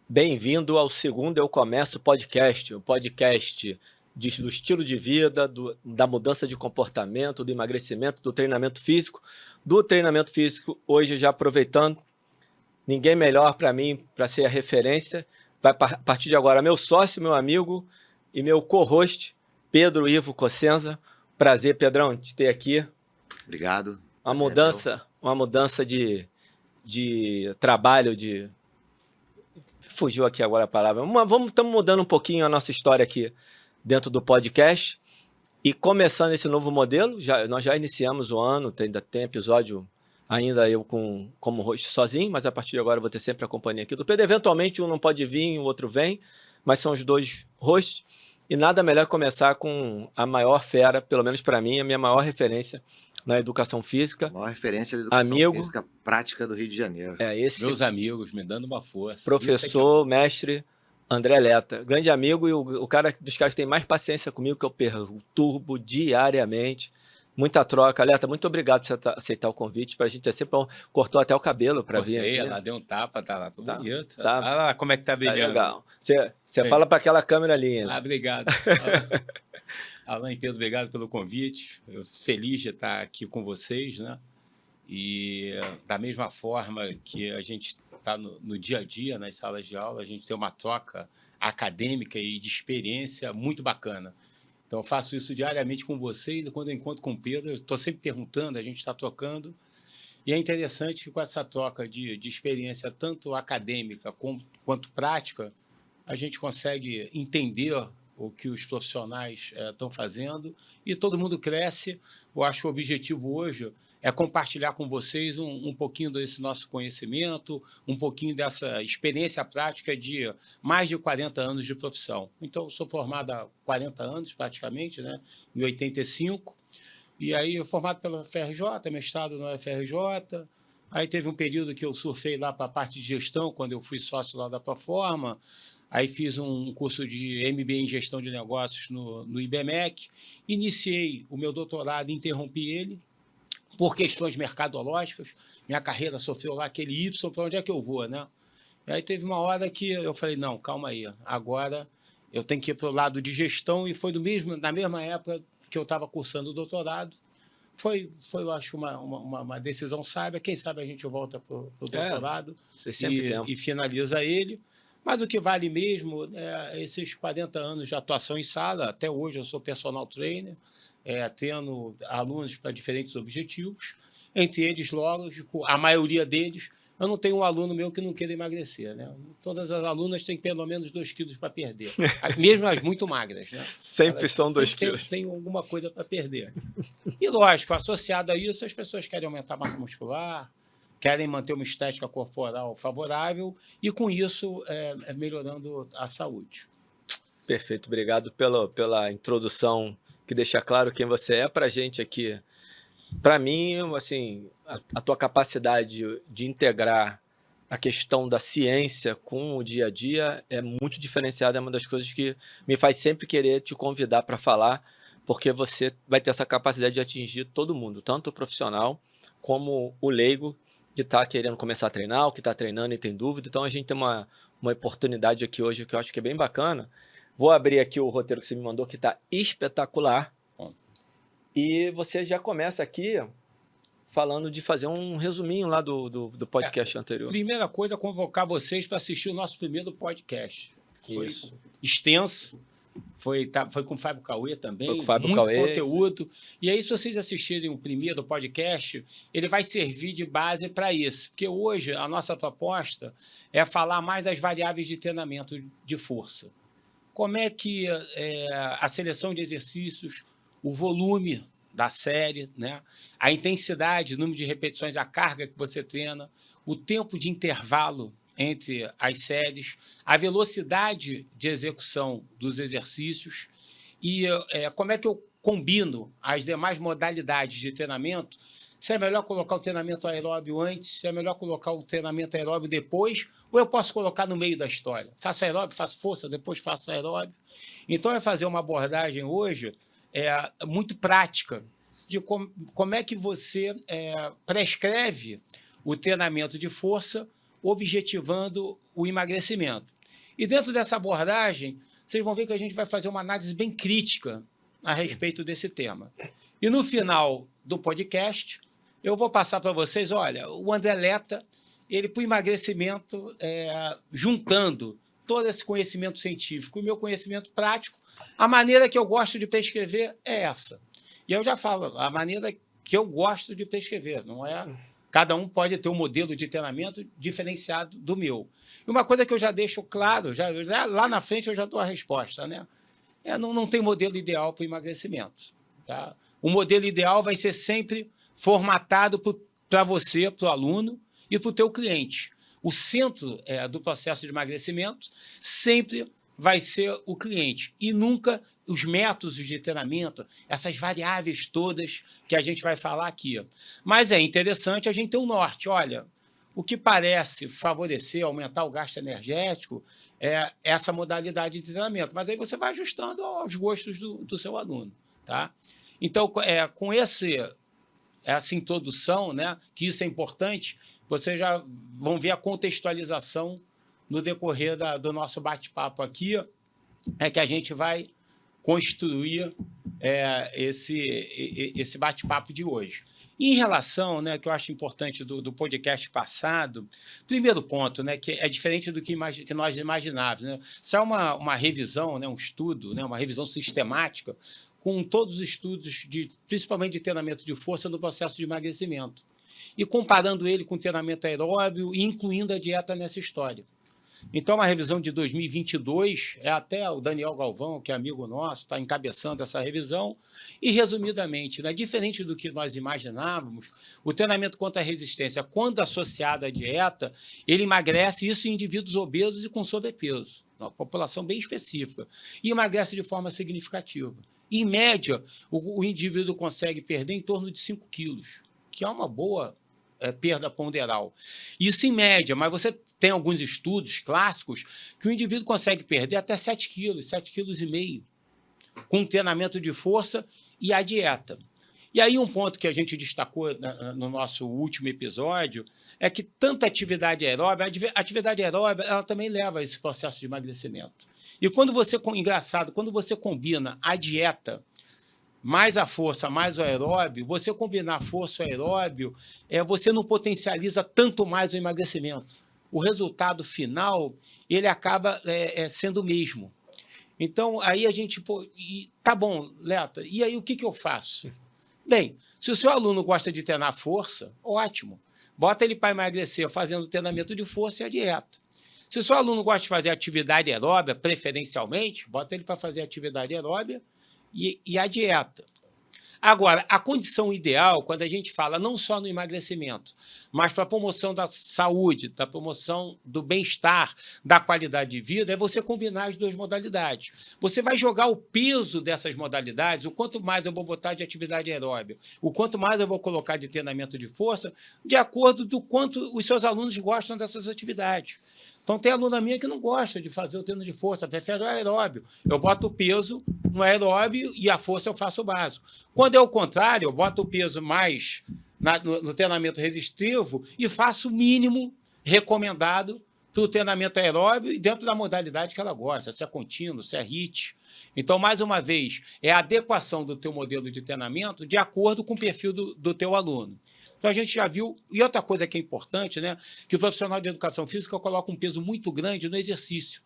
Bem-vindo ao segundo Eu Começo podcast, o podcast do estilo de vida, da mudança de comportamento, do emagrecimento, do treinamento físico. Do treinamento físico, hoje já aproveitando, ninguém melhor para mim, para ser a referência. Vai a partir de agora, meu sócio, meu amigo e meu co-host, Pedro Ivo Cossenza. Prazer, Pedrão, te ter aqui. Obrigado. Uma mudança de trabalho, fugiu aqui agora a palavra. Estamos mudando um pouquinho a nossa história aqui dentro do podcast e começando esse novo modelo. Nós já iniciamos o ano, ainda tem episódio, ainda eu como host sozinho, mas a partir de agora eu vou ter sempre a companhia aqui do Pedro. Eventualmente um não pode vir, o outro vem, mas são os dois hosts. E nada melhor começar com a maior fera, pelo menos para mim, a minha maior referência na educação física. A maior referência da educação física prática do Rio de Janeiro. Meus amigos, me dando uma força. Professor, mestre André Letta. Grande amigo e o cara dos caras que tem mais paciência comigo, que eu perturbo diariamente. Muita troca. Letta, muito obrigado por você aceitar o convite. Pra gente é sempre bom. Cortou até o cabelo para vir aqui. Ela deu um tapa, tá lá, tudo bonito. Tá. Olha lá como é que tá brilhando. Tá legal. Você fala para aquela câmera ali. Obrigado. Alan e Pedro, obrigado pelo convite. Eu feliz de estar aqui com vocês, né? E da mesma forma que a gente está no dia a dia, nas salas de aula, a gente tem uma troca acadêmica e de experiência muito bacana. Então, eu faço isso diariamente com vocês, e quando eu encontro com o Pedro, eu estou sempre perguntando, a gente está trocando, e é interessante que com essa troca de experiência, tanto acadêmica quanto prática, a gente consegue entender o que os profissionais estão fazendo, e todo mundo cresce. Eu acho que o objetivo hoje é compartilhar com vocês um pouquinho desse nosso conhecimento, um pouquinho dessa experiência prática de mais de 40 anos de profissão. Então, eu sou formado há 40 anos, praticamente, né? Em 85, e aí eu formado pela FRJ, mestrado na FRJ, aí teve um período que eu surfei lá para a parte de gestão, quando eu fui sócio lá da Proforma, aí fiz um curso de MBA em Gestão de Negócios no IBMEC, iniciei o meu doutorado, interrompi ele, por questões mercadológicas, minha carreira sofreu lá aquele Y, para onde é que eu vou, né? E aí teve uma hora que eu falei, não, calma aí, agora eu tenho que ir para o lado de gestão, e foi na mesma época que eu estava cursando o doutorado. Foi, eu acho, uma decisão sábia. Quem sabe a gente volta para o doutorado e finaliza ele. Mas o que vale mesmo é esses 40 anos de atuação em sala. Até hoje eu sou personal trainer, tendo alunos para diferentes objetivos. Entre eles, lógico, a maioria deles, eu não tenho um aluno meu que não queira emagrecer, né? Todas as alunas têm pelo menos 2 quilos para perder, mesmo as muito magras, né? Sempre são 2 quilos. Tem alguma coisa para perder. E, lógico, associado a isso, as pessoas querem aumentar a massa muscular, querem manter uma estética corporal favorável e, com isso, melhorando a saúde. Perfeito. Obrigado pela introdução que deixa claro quem você é para a gente aqui. Para mim, assim, a tua capacidade de integrar a questão da ciência com o dia a dia é muito diferenciada, é uma das coisas que me faz sempre querer te convidar para falar, porque você vai ter essa capacidade de atingir todo mundo, tanto o profissional como o leigo, que está querendo começar a treinar, o que está treinando e tem dúvida. Então, a gente tem uma oportunidade aqui hoje que eu acho que é bem bacana. Vou abrir aqui o roteiro que você me mandou, que está espetacular. E você já começa aqui falando de fazer um resuminho lá do podcast anterior. Primeira coisa, convocar vocês para assistir o nosso primeiro podcast. Foi extenso. Foi com o Fábio Cauê também, muito conteúdo. E aí, se vocês assistirem o primeiro podcast, ele vai servir de base para isso. Porque hoje a nossa proposta é falar mais das variáveis de treinamento de força. Como é que a seleção de exercícios, o volume da série, né? A intensidade, o número de repetições, a carga que você treina, o tempo de intervalo entre as séries, a velocidade de execução dos exercícios e como é que eu combino as demais modalidades de treinamento, se é melhor colocar o treinamento aeróbio antes, se é melhor colocar o treinamento aeróbio depois, ou eu posso colocar no meio da história. Faço aeróbio, faço força, depois faço aeróbio. Então, é fazer uma abordagem hoje muito prática de como é que você prescreve o treinamento de força, objetivando o emagrecimento. E dentro dessa abordagem, vocês vão ver que a gente vai fazer uma análise bem crítica a respeito desse tema. E no final do podcast, eu vou passar para vocês, olha, o André Letta, ele para o emagrecimento, juntando todo esse conhecimento científico e o meu conhecimento prático, a maneira que eu gosto de prescrever é essa. E eu já falo, a maneira que eu gosto de prescrever, não é... Cada um pode ter um modelo de treinamento diferenciado do meu. E uma coisa que eu já deixo claro, já lá na frente eu já dou a resposta, né? Não tem modelo ideal para o emagrecimento. Tá? O modelo ideal vai ser sempre formatado para você, para o aluno e para o teu cliente. O centro do processo de emagrecimento sempre vai ser o cliente e nunca os métodos de treinamento, essas variáveis todas que a gente vai falar aqui. Mas é interessante a gente ter um norte. Olha, o que parece favorecer, aumentar o gasto energético é essa modalidade de treinamento. Mas aí você vai ajustando aos gostos do seu aluno. Tá? Então, com essa introdução, né, que isso é importante, vocês já vão ver a contextualização no decorrer do nosso bate-papo aqui, que a gente vai construir esse bate-papo de hoje. Em relação, né, que eu acho importante do podcast passado, primeiro ponto, né, que é diferente do que nós imaginávamos. Né? Isso é uma revisão, né, um estudo, né, uma revisão sistemática com todos os estudos, principalmente de treinamento de força no processo de emagrecimento. E comparando ele com o treinamento aeróbio e incluindo a dieta nessa história. Então, uma revisão de 2022, até o Daniel Galvão, que é amigo nosso, está encabeçando essa revisão, e, resumidamente, né, diferente do que nós imaginávamos, o treinamento contra a resistência, quando associado à dieta, ele emagrece, isso em indivíduos obesos e com sobrepeso, uma população bem específica, e emagrece de forma significativa. Em média, o indivíduo consegue perder em torno de 5 quilos, que é uma boa perda ponderal. Isso em média, mas você tem alguns estudos clássicos que o indivíduo consegue perder até 7 quilos, 7,5 quilos, com treinamento de força e a dieta. E aí um ponto que a gente destacou no nosso último episódio é que tanto a atividade aeróbica, ela também leva a esse processo de emagrecimento. E quando você combina a dieta mais a força, mais o aeróbio, você combinar força e aeróbio, você não potencializa tanto mais o emagrecimento. O resultado final, ele acaba sendo o mesmo. Então, aí a gente... tá bom, Letta, e aí o que eu faço? Bem, se o seu aluno gosta de treinar força, ótimo. Bota ele para emagrecer fazendo treinamento de força e a dieta. Se o seu aluno gosta de fazer atividade aeróbia, preferencialmente, bota ele para fazer atividade aeróbia e a dieta. Agora, a condição ideal, quando a gente fala não só no emagrecimento, mas para a promoção da saúde, da promoção do bem-estar, da qualidade de vida, é você combinar as duas modalidades. Você vai jogar o peso dessas modalidades, o quanto mais eu vou botar de atividade aeróbica, o quanto mais eu vou colocar de treinamento de força, de acordo do quanto os seus alunos gostam dessas atividades. Então, tem aluna minha que não gosta de fazer o treino de força, prefere o aeróbio. Eu boto o peso no aeróbio e a força eu faço o básico. Quando é o contrário, eu boto o peso mais no treinamento resistivo e faço o mínimo recomendado para o treinamento aeróbio e dentro da modalidade que ela gosta, se é contínuo, se é HIIT. Então, mais uma vez, é a adequação do teu modelo de treinamento de acordo com o perfil do teu aluno. Então, a gente já viu, e outra coisa que é importante, né, que o profissional de educação física coloca um peso muito grande no exercício.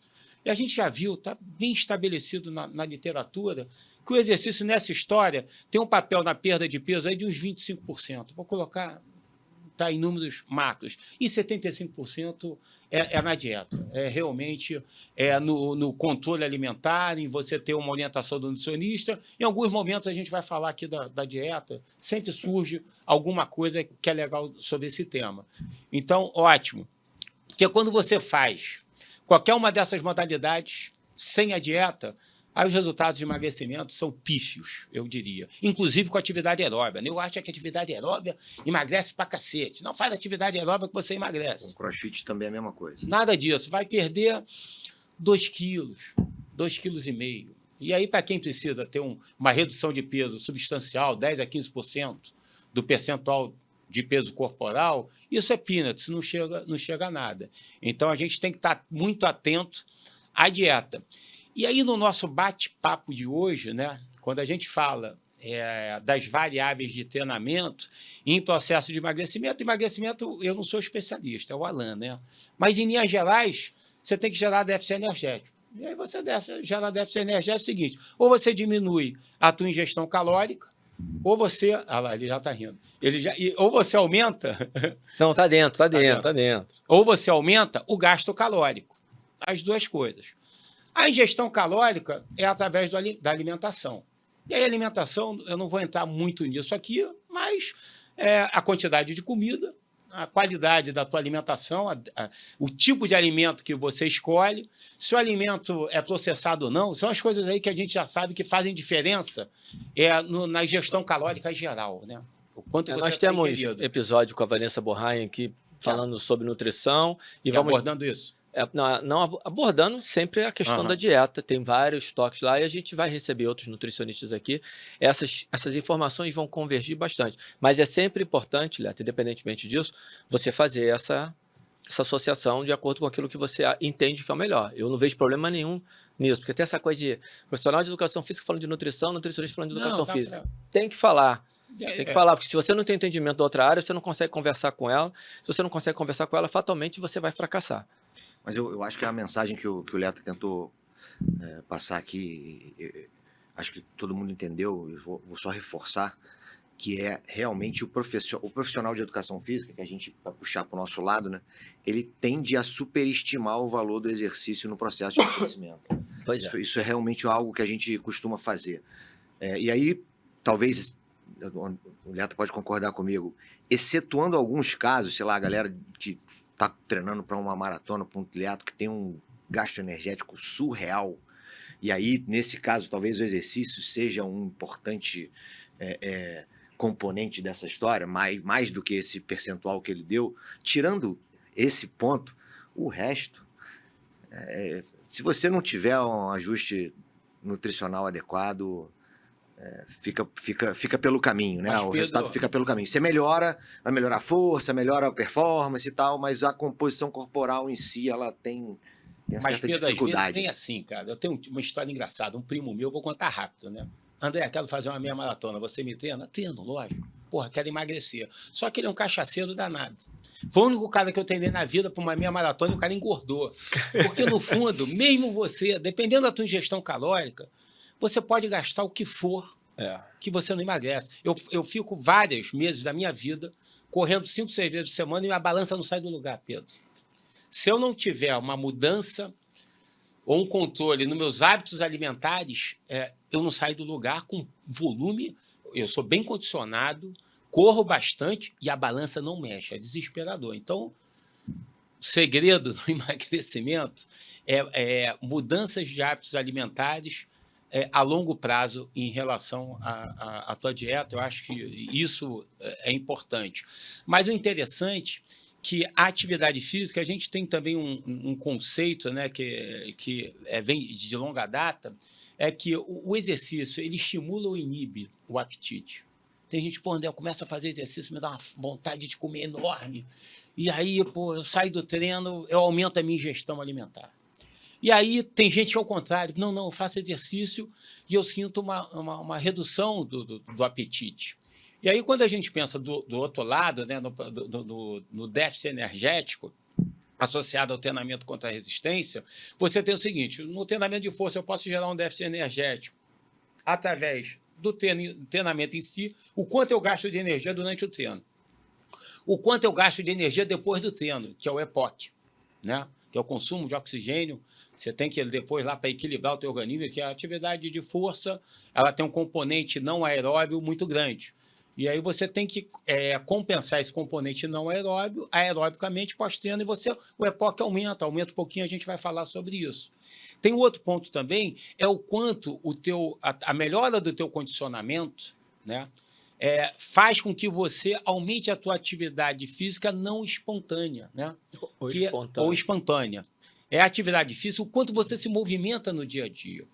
E a gente já viu, está bem estabelecido na literatura, que o exercício nessa história tem um papel na perda de peso aí de uns 25%. Vou colocar em números macros. E 75% é na dieta. Realmente no controle alimentar, em você ter uma orientação do nutricionista. Em alguns momentos a gente vai falar aqui da dieta, sempre surge alguma coisa que é legal sobre esse tema. Então, ótimo. Porque quando você faz qualquer uma dessas modalidades sem a dieta, aí os resultados de emagrecimento são pífios, eu diria. Inclusive com a atividade aeróbica. Eu acho que a atividade aeróbica emagrece pra cacete. Não faz atividade aeróbica que você emagrece. O crossfit também é a mesma coisa. Nada disso. Vai perder 2 quilos, 2,5 quilos. E aí, para quem precisa ter uma redução de peso substancial, 10% a 15% do percentual de peso corporal, isso é peanuts, não chega a nada. Então, a gente tem que estar muito atento à dieta. E aí, no nosso bate-papo de hoje, né, quando a gente fala das variáveis de treinamento em processo de emagrecimento, eu não sou especialista, é o Alan, né? Mas, em linhas gerais, você tem que gerar déficit energético. E aí você gera déficit energético é o seguinte, ou você diminui a tua ingestão calórica, ou você... Ah lá, ele já está rindo. Ou você aumenta... Não, está dentro. Ou você aumenta o gasto calórico. As duas coisas. A ingestão calórica é através da alimentação. E aí, a alimentação, eu não vou entrar muito nisso aqui, mas a quantidade de comida, a qualidade da tua alimentação, o tipo de alimento que você escolhe, se o alimento é processado ou não, são as coisas aí que a gente já sabe que fazem diferença na ingestão calórica geral, né? O quanto você nós temos episódio com a Vanessa Borrain aqui falando sobre nutrição e vamos abordando isso. Não abordando sempre a questão da dieta, tem vários toques lá e a gente vai receber outros nutricionistas aqui. Essas informações vão convergir bastante, mas é sempre importante, Leto, independentemente disso, você fazer essa associação de acordo com aquilo que você entende que é o melhor. Eu não vejo problema nenhum nisso, porque tem essa coisa de profissional de educação física falando de nutrição, nutricionista falando de educação física. Tem que falar. Tem que falar, porque se você não tem entendimento da outra área, você não consegue conversar com ela. Se você não consegue conversar com ela, fatalmente você vai fracassar. Mas eu acho que a mensagem que o Leto tentou passar aqui, acho que todo mundo entendeu, eu vou só reforçar, que é realmente o profissional de educação física, que a gente vai puxar para o nosso lado, né? Ele tende a superestimar o valor do exercício no processo de crescimento. Pois é. Isso é realmente algo que a gente costuma fazer. E aí, talvez, o Leto pode concordar comigo, excetuando alguns casos, sei lá, a galera que está treinando para uma maratona, para um triatlo que tem um gasto energético surreal, e aí, nesse caso, talvez o exercício seja um importante componente dessa história, mais do que esse percentual que ele deu. Tirando esse ponto, o resto, se você não tiver um ajuste nutricional adequado, fica pelo caminho, né? O resultado fica pelo caminho. Você vai melhorar a força, melhora a performance e tal, mas a composição corporal em si, ela tem uma certa dificuldade. Às vezes nem assim, cara. Eu tenho uma história engraçada. Um primo meu, vou contar rápido, né? André, quero fazer uma meia maratona. Você me treina? Treino, lógico. Porra, quero emagrecer. Só que ele é um cachaceiro danado. Foi o único cara que eu treinei na vida para uma meia maratona e o cara engordou. Porque, no fundo, mesmo você, dependendo da tua ingestão calórica, você pode gastar o que for que você não emagrece. Eu fico vários meses da minha vida correndo 5, 6 vezes por semana e a balança não sai do lugar, Pedro. Se eu não tiver uma mudança ou um controle nos meus hábitos alimentares, eu não saio do lugar com volume. Eu sou bem condicionado, corro bastante e a balança não mexe. É desesperador. Então, o segredo do emagrecimento é mudanças de hábitos alimentares a longo prazo em relação à tua dieta. Eu acho que isso é importante. Mas o interessante é que a atividade física, a gente tem também um conceito, né, que vem de longa data, é que o exercício ele estimula ou inibe o apetite. Tem gente, pô, André, eu começo a fazer exercício, me dá uma vontade de comer enorme. E aí, pô, eu saio do treino, eu aumento a minha ingestão alimentar. E aí tem gente que é ao contrário, não, eu faço exercício e eu sinto uma redução do apetite. E aí quando a gente pensa do outro lado, né, no déficit energético, associado ao treinamento contra a resistência, você tem o seguinte, no treinamento de força eu posso gerar um déficit energético através do treinamento em si, o quanto eu gasto de energia durante o treino, o quanto eu gasto de energia depois do treino, que é o EPOC, né? Que é o consumo de oxigênio. Você tem que depois lá para equilibrar o teu organismo, que a atividade de força ela tem um componente não aeróbio muito grande. E aí você tem que compensar esse componente não aeróbio aerobicamente pós-treino, e o EPOC aumenta um pouquinho, a gente vai falar sobre isso. Tem um outro ponto também, é o quanto a melhora do teu condicionamento, né, faz com que você aumente a tua atividade física não espontânea, né? Ou espontânea. É a atividade física, o quanto você se movimenta no dia a dia.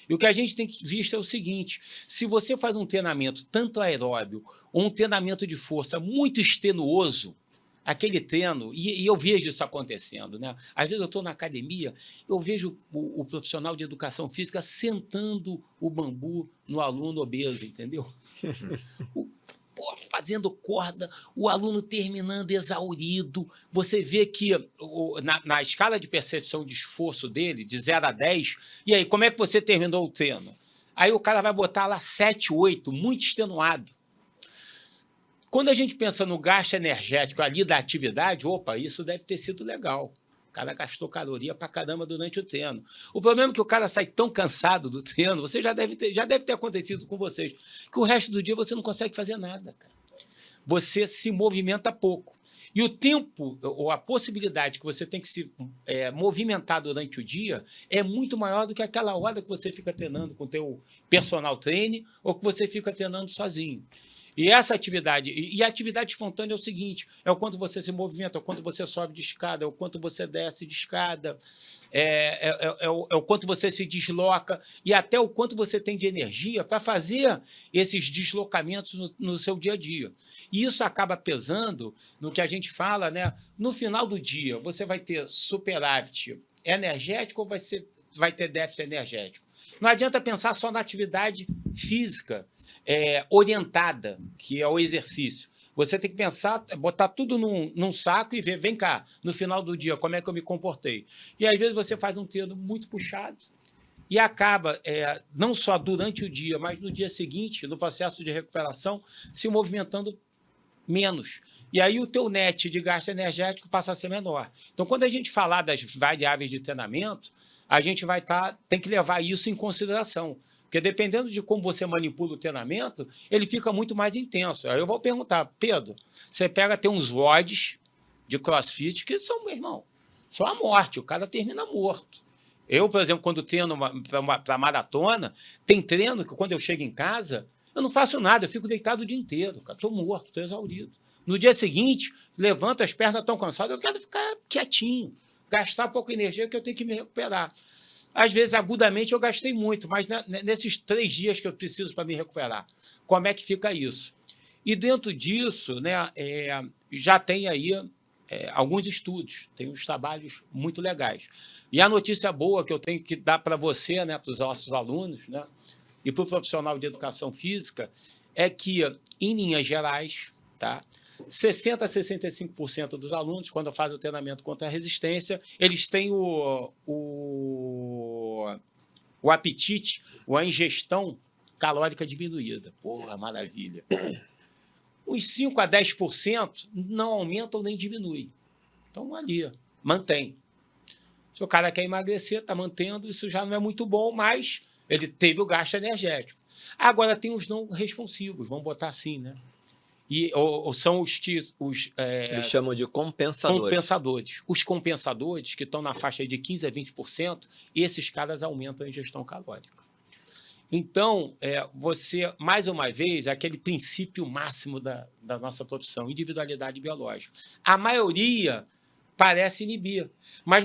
E o que a gente tem visto é o seguinte, se você faz um treinamento tanto aeróbio ou um treinamento de força muito extenuoso, aquele treino, e eu vejo isso acontecendo, né? Às vezes eu estou na academia, eu vejo o profissional de educação física sentando o bambu no aluno obeso, entendeu? Fazendo corda, o aluno terminando exaurido. Você vê que na escala de percepção de esforço dele, de 0 a 10, e aí, como é que você terminou o treino? Aí o cara vai botar lá 7, 8, muito extenuado. Quando a gente pensa no gasto energético ali da atividade, opa, isso deve ter sido legal. O cara gastou caloria pra caramba durante o treino. O problema é que o cara sai tão cansado do treino, você já deve ter acontecido com vocês, que o resto do dia você não consegue fazer nada, cara. Você se movimenta pouco. E o tempo, ou a possibilidade que você tem que se movimentar durante o dia é muito maior do que aquela hora que você fica treinando com o teu personal trainer ou que você fica treinando sozinho. E essa atividade, e a atividade espontânea é o seguinte, é o quanto você se movimenta, é o quanto você sobe de escada, é o quanto você desce de escada, é o quanto você se desloca e até o quanto você tem de energia para fazer esses deslocamentos no seu dia a dia. E isso acaba pesando no que a gente fala, né? No final do dia, você vai ter superávit energético ou vai ter déficit energético? Não adianta pensar só na atividade física, orientada, que é o exercício. Você tem que pensar, botar tudo num saco e ver, vem cá, no final do dia, como é que eu me comportei. E às vezes você faz um treino muito puxado e acaba, não só durante o dia, mas no dia seguinte, no processo de recuperação, se movimentando menos. E aí o teu net de gasto energético passa a ser menor. Então, quando a gente falar das variáveis de treinamento, a gente tem que levar isso em consideração. Porque dependendo de como você manipula o treinamento, ele fica muito mais intenso. Aí eu vou perguntar, Pedro, você tem uns WODs de CrossFit que são, meu irmão, só a morte, o cara termina morto. Eu, por exemplo, quando treino para maratona, tem treino que quando eu chego em casa, eu não faço nada, eu fico deitado o dia inteiro, cara, estou morto, estou exaurido. No dia seguinte, levanto, as pernas estão cansadas, eu quero ficar quietinho, gastar pouca energia que eu tenho que me recuperar. Às vezes, agudamente, eu gastei muito, mas nesses 3 dias que eu preciso para me recuperar, como é que fica isso? E dentro disso, né, já tem aí alguns estudos, tem uns trabalhos muito legais. E a notícia boa que eu tenho que dar para você, né, para os nossos alunos, né, e para o profissional de educação física, é que, em linhas gerais, tá, 60% a 65% dos alunos, quando fazem o treinamento contra a resistência, eles têm o apetite, ou a ingestão calórica diminuída. Porra, maravilha. Os 5% a 10% não aumentam nem diminuem. Então, ali, mantém. Se o cara quer emagrecer, está mantendo, isso já não é muito bom, mas ele teve o gasto energético. Agora, tem os não responsivos, vamos botar assim, né? Ou são os que... Eles chamam de compensadores. Os compensadores, que estão na faixa de 15% a 20%, esses caras aumentam a ingestão calórica. Então, você, mais uma vez, é aquele princípio máximo da nossa profissão, individualidade biológica. A maioria parece inibir, mas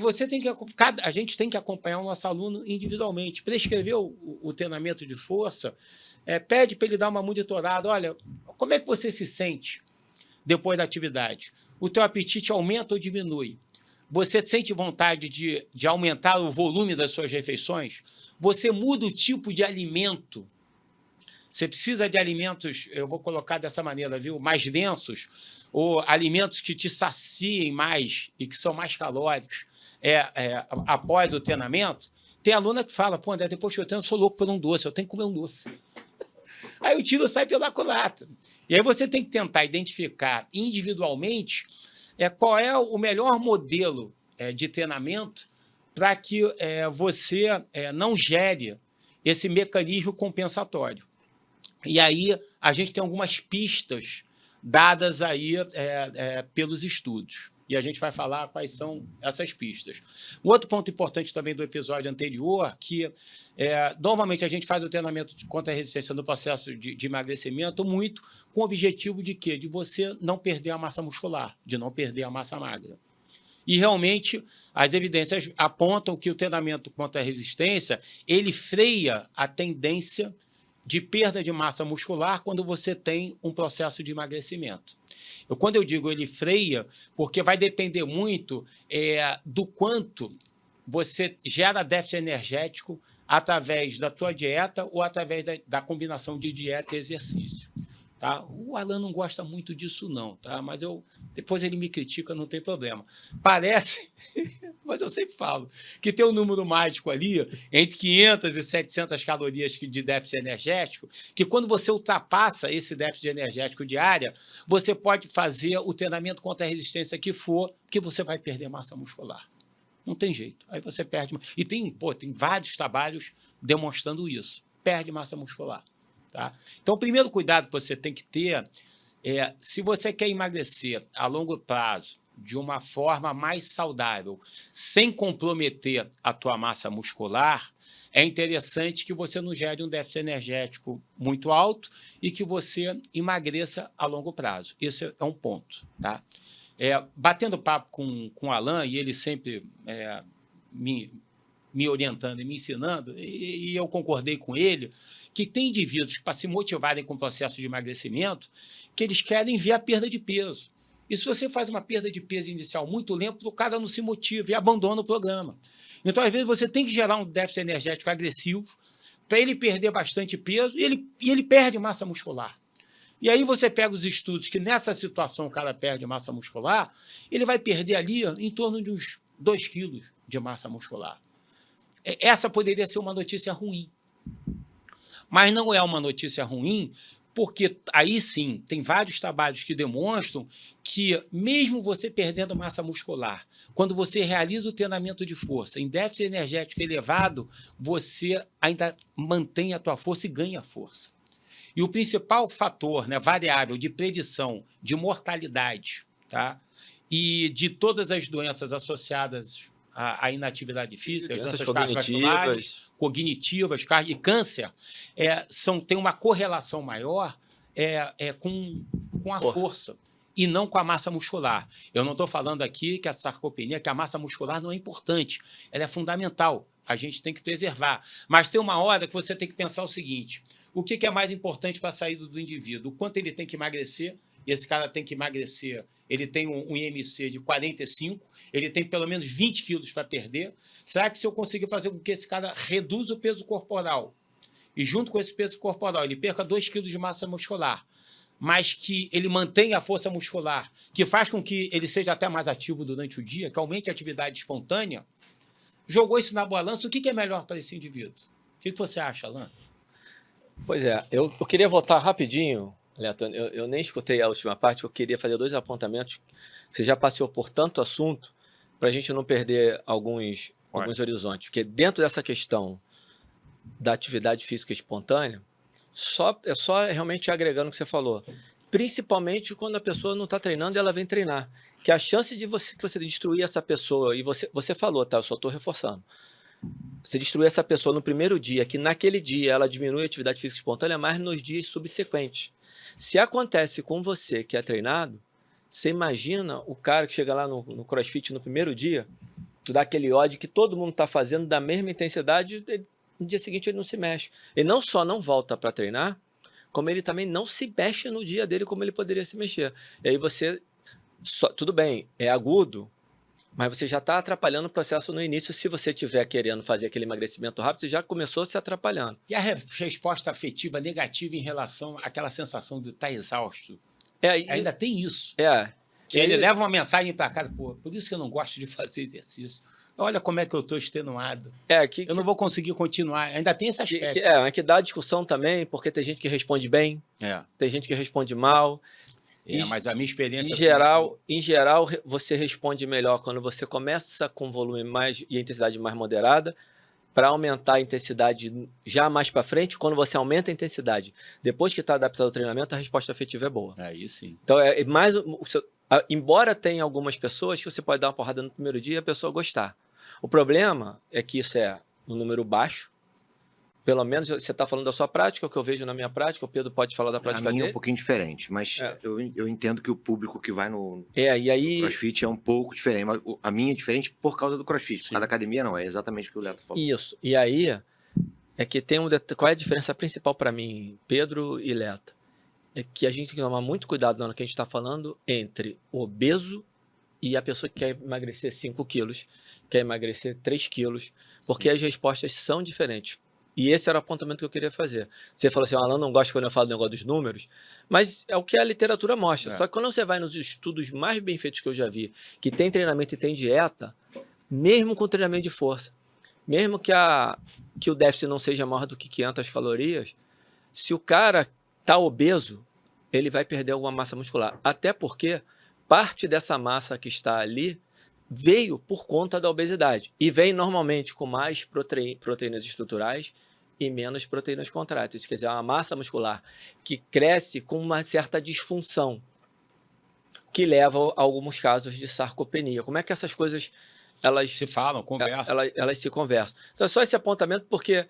a gente tem que acompanhar o nosso aluno individualmente. Prescrever o treinamento de força, pede para ele dar uma monitorada. Olha, como é que você se sente depois da atividade? O teu apetite aumenta ou diminui? Você sente vontade de aumentar o volume das suas refeições? Você muda o tipo de alimento? Você precisa de alimentos, eu vou colocar dessa maneira, viu? Mais densos, ou alimentos que te saciem mais e que são mais calóricos após o treinamento? Tem aluna que fala, pô, André, depois que eu treino, eu sou louco por um doce, eu tenho que comer um doce. Aí o tiro sai pela culatra. E aí você tem que tentar identificar individualmente qual é o melhor modelo de treinamento para que você não gere esse mecanismo compensatório. E aí a gente tem algumas pistas dadas aí pelos estudos. E a gente vai falar quais são essas pistas. Um outro ponto importante também do episódio anterior, que normalmente a gente faz o treinamento contra a resistência no processo de emagrecimento muito com o objetivo de quê? De você não perder a massa muscular, de não perder a massa magra. E realmente as evidências apontam que o treinamento contra a resistência ele freia a tendência de perda de massa muscular quando você tem um processo de emagrecimento. Quando eu digo ele freia, porque vai depender muito do quanto você gera déficit energético através da tua dieta ou através da combinação de dieta e exercício. Tá? O Alan não gosta muito disso, não, tá? Mas depois ele me critica, não tem problema. Parece, mas eu sempre falo, que tem um número mágico ali, entre 500 e 700 calorias de déficit energético, que quando você ultrapassa esse déficit energético diária, você pode fazer o treinamento contra a resistência que for, que você vai perder massa muscular. Não tem jeito. Aí você perde. E tem vários trabalhos demonstrando isso. Perde massa muscular. Tá? Então, o primeiro cuidado que você tem que ter se você quer emagrecer a longo prazo de uma forma mais saudável, sem comprometer a tua massa muscular, é interessante que você não gere um déficit energético muito alto e que você emagreça a longo prazo. Esse é um ponto. Tá? Batendo papo com o Alan, e ele sempre me orientando e me ensinando, e eu concordei com ele, que tem indivíduos que, para se motivarem com o processo de emagrecimento, que eles querem ver a perda de peso. E se você faz uma perda de peso inicial muito lenta, o cara não se motiva e abandona o programa. Então, às vezes, você tem que gerar um déficit energético agressivo para ele perder bastante peso e ele perde massa muscular. E aí você pega os estudos que nessa situação o cara perde massa muscular, ele vai perder ali em torno de uns 2 quilos de massa muscular. Essa poderia ser uma notícia ruim. Mas não é uma notícia ruim, porque aí sim, tem vários trabalhos que demonstram que, mesmo você perdendo massa muscular, quando você realiza o treinamento de força em déficit energético elevado, você ainda mantém a tua força e ganha força. E o principal fator, variável de predição de mortalidade, tá? E de todas as doenças associadas à inatividade física, as doenças cardiovasculares, cognitivas e câncer, tem uma correlação maior com a força e não com a massa muscular. Eu não estou falando aqui que a sarcopenia, que a massa muscular não é importante, ela é fundamental, a gente tem que preservar. Mas tem uma hora que você tem que pensar o seguinte: o que é mais importante para a saída do indivíduo? O quanto ele tem que emagrecer? E esse cara tem que emagrecer, ele tem um IMC de 45, ele tem pelo menos 20 quilos para perder. Será que se eu conseguir fazer com que esse cara reduza o peso corporal e junto com esse peso corporal ele perca 2 quilos de massa muscular, mas que ele mantenha a força muscular, que faz com que ele seja até mais ativo durante o dia, que aumente a atividade espontânea, jogou isso na balança, o que é melhor para esse indivíduo? O que você acha, Alan? Pois é, eu queria voltar rapidinho, Leto, eu nem escutei a última parte, eu queria fazer 2 apontamentos. Você já passou por tanto assunto para a gente não perder alguns horizontes, porque dentro dessa questão da atividade física espontânea, é só realmente agregando o que você falou, principalmente quando a pessoa não está treinando e ela vem treinar, que a chance de você destruir essa pessoa, e você falou, tá? Eu só estou reforçando. Você destruir essa pessoa no primeiro dia, que naquele dia ela diminui a atividade física espontânea, mas nos dias subsequentes. Se acontece com você que é treinado, você imagina o cara que chega lá no CrossFit no primeiro dia, dá aquele ódio que todo mundo está fazendo da mesma intensidade, no dia seguinte ele não se mexe. Ele não só não volta para treinar, como ele também não se mexe no dia dele como ele poderia se mexer. E aí tudo bem, é agudo, mas você já está atrapalhando o processo no início. Se você estiver querendo fazer aquele emagrecimento rápido, você já começou se atrapalhando. E a resposta afetiva negativa em relação àquela sensação de estar exausto? Ainda tem isso. Que ele leva uma mensagem para casa, por isso que eu não gosto de fazer exercício. Olha como é que eu estou extenuado. Eu não vou conseguir continuar. Ainda tem esse aspecto. Que dá discussão também, porque tem gente que responde bem, tem gente que responde mal. Mas a minha experiência... Em geral, você responde melhor quando você começa com volume mais e a intensidade mais moderada, para aumentar a intensidade já mais para frente. Quando você aumenta a intensidade, depois que está adaptado ao treinamento, a resposta afetiva é boa. Aí sim. Então, embora tenha algumas pessoas que você pode dar uma porrada no primeiro dia e a pessoa gostar. O problema é que isso é um número baixo, pelo menos você está falando da sua prática, o que eu vejo na minha prática, o Pedro pode falar da A prática minha é um dele. pouquinho diferente, mas eu entendo que o público que vai no E aí... CrossFit é um pouco diferente. Mas a minha é diferente por causa do CrossFit. Por causa da academia, não. É exatamente o que o Leto falou. Isso. E aí é que tem qual é a diferença principal para mim, Pedro e Leto? É que a gente tem que tomar muito cuidado na hora que a gente está falando entre o obeso e a pessoa que quer emagrecer 5 quilos, quer emagrecer 3 quilos, porque as respostas são diferentes. E esse era o apontamento que eu queria fazer. Você falou assim, o Alan não gosta quando eu falo do negócio dos números, mas é o que a literatura mostra. Só que quando você vai nos estudos mais bem feitos que eu já vi, que tem treinamento e tem dieta, mesmo com treinamento de força, mesmo que o déficit não seja maior do que 500 calorias, se o cara está obeso, ele vai perder alguma massa muscular. Até porque parte dessa massa que está ali veio por conta da obesidade. E vem normalmente com mais proteínas estruturais e menos proteínas contráteis. Quer dizer, é uma massa muscular que cresce com uma certa disfunção, que leva a alguns casos de sarcopenia. Como é que essas coisas elas se falam, conversam? Elas se conversam. Então é só esse apontamento, porque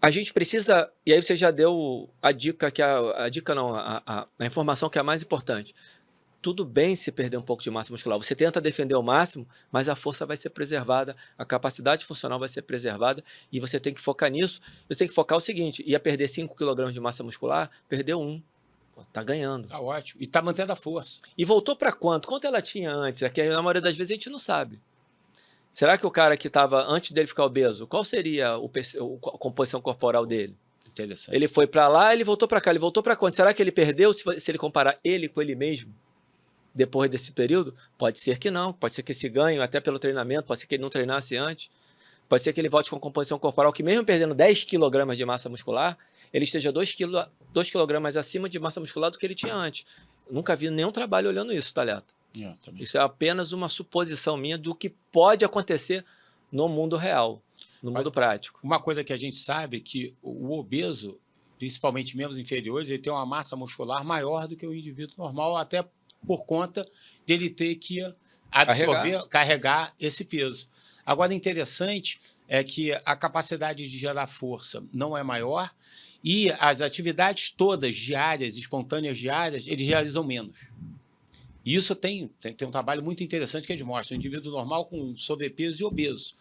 a gente precisa, e aí você já deu a dica, a informação que é a mais importante. Tudo bem se perder um pouco de massa muscular. Você tenta defender ao máximo, mas a força vai ser preservada, a capacidade funcional vai ser preservada, e você tem que focar nisso. Você tem que focar o seguinte, ia perder 5 kg de massa muscular, perdeu 1. Pô, tá ganhando. Tá ótimo. E tá mantendo a força. E voltou para quanto? Quanto ela tinha antes? É que na maioria das vezes a gente não sabe. Será que o cara que estava antes dele ficar obeso, qual seria a composição corporal dele? Interessante. Ele foi para lá, ele voltou para cá, ele voltou para quanto? Será que ele perdeu se ele comparar ele com ele mesmo? Depois desse período? Pode ser que não, pode ser que esse ganho, até pelo treinamento, pode ser que ele não treinasse antes, pode ser que ele volte com composição corporal que mesmo perdendo 10 kg de massa muscular, ele esteja 2 kg acima de massa muscular do que ele tinha antes. Eu nunca vi nenhum trabalho olhando isso, Thaleta. Isso é apenas uma suposição minha do que pode acontecer no mundo real, no mundo prático. Uma coisa que a gente sabe é que o obeso, principalmente membros inferiores, ele tem uma massa muscular maior do que o indivíduo normal, até por conta dele ter que absorver, carregar esse peso. Agora, interessante é que a capacidade de gerar força não é maior e as atividades todas diárias, espontâneas diárias, eles realizam menos. E isso tem um trabalho muito interessante que eles mostram, o indivíduo normal com sobrepeso e obeso.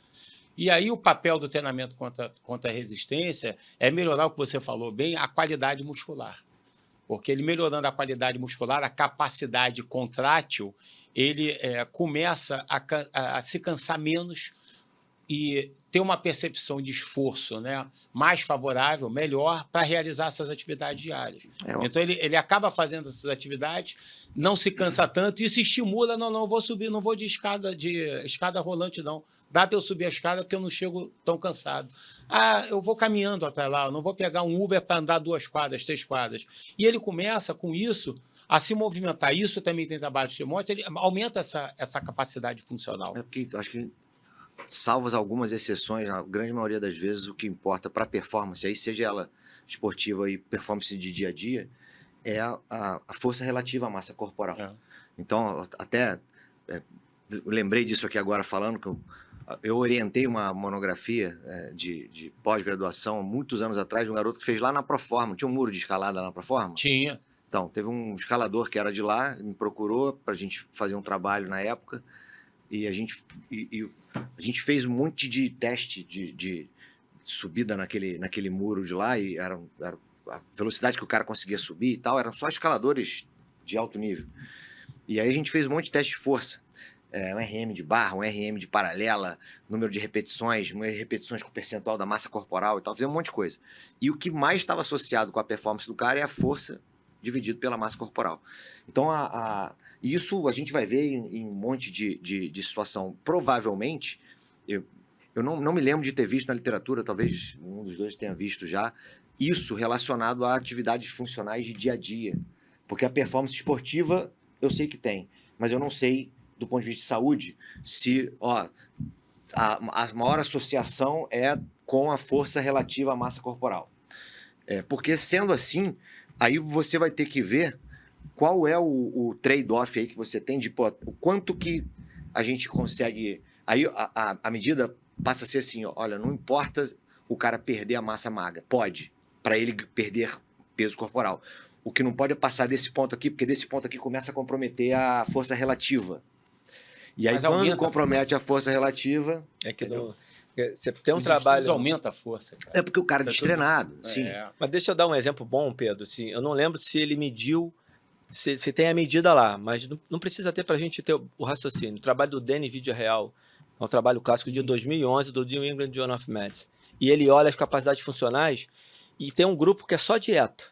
E aí o papel do treinamento contra a resistência é melhorar o que você falou bem, a qualidade muscular. Porque ele melhorando a qualidade muscular, a capacidade contrátil, ele começa a se cansar menos e ter uma percepção de esforço, né, mais favorável, melhor, para realizar essas atividades diárias. Então, ele acaba fazendo essas atividades, não se cansa tanto, e isso estimula, não vou subir, não vou de escada rolante, não. Dá para eu subir a escada porque eu não chego tão cansado. Eu vou caminhando até lá, eu não vou pegar um Uber para andar 2 quadras, 3 quadras. E ele começa, com isso, a se movimentar. Isso também tem trabalho de mostra, ele aumenta essa capacidade funcional. Porque acho que, salvas algumas exceções, na grande maioria das vezes, o que importa para a performance, aí seja ela esportiva e performance de dia a dia, é a força relativa à massa corporal. Então, até eu lembrei disso aqui agora falando, que eu orientei uma monografia de pós-graduação, muitos anos atrás, de um garoto que fez lá na Proforma. Tinha um muro de escalada lá na Proforma? Tinha. Então, teve um escalador que era de lá, me procurou para a gente fazer um trabalho na época, e a gente fez um monte de teste de subida naquele muro de lá, e era a velocidade que o cara conseguia subir e tal, eram só escaladores de alto nível. E aí a gente fez um monte de teste de força, um RM de barra, um RM de paralela, número de repetições com percentual da massa corporal e tal, fizemos um monte de coisa. E o que mais estava associado com a performance do cara é a força dividido pela massa corporal. Então, isso a gente vai ver em um monte de situação. Provavelmente, eu não me lembro de ter visto na literatura, talvez um dos dois tenha visto já, isso relacionado a atividades funcionais de dia a dia. Porque a performance esportiva, eu sei que tem, mas eu não sei, do ponto de vista de saúde, se a maior associação é com a força relativa à massa corporal. Porque, sendo assim, aí você vai ter que ver qual é o trade-off aí que você tem de o quanto que a gente consegue. Aí a medida passa a ser assim: olha, não importa o cara perder a massa magra. Pode, para ele perder peso corporal. O que não pode é passar desse ponto aqui, porque desse ponto aqui começa a comprometer a força relativa. E aí, Mas quando aumenta compromete a força relativa... É que entendeu? você tem um Os trabalho... estudos aumenta a força, cara. É porque o cara é Tá destreinado, tudo- sim. É. Mas deixa eu dar um exemplo bom, Pedro. Assim, eu não lembro se ele mediu, se tem a medida lá, mas não precisa ter para a gente ter o raciocínio. O trabalho do Danny Vídeo-Real é um trabalho clássico de 2011 do New England Journal of Medicine. E ele olha as capacidades funcionais e tem um grupo que é só dieta,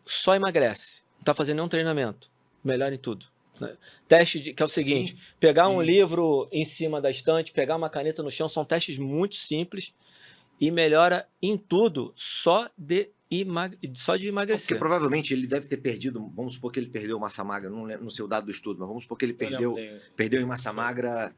só emagrece, não está fazendo nenhum treinamento, melhora em tudo. Né? Teste que é o seguinte, pegar um livro em cima da estante, pegar uma caneta no chão, são testes muito simples e melhora em tudo só de Porque emagrecer. provavelmente ele deve ter perdido, vamos supor que ele perdeu massa magra, não sei o dado do estudo, mas vamos supor que ele perdeu em massa magra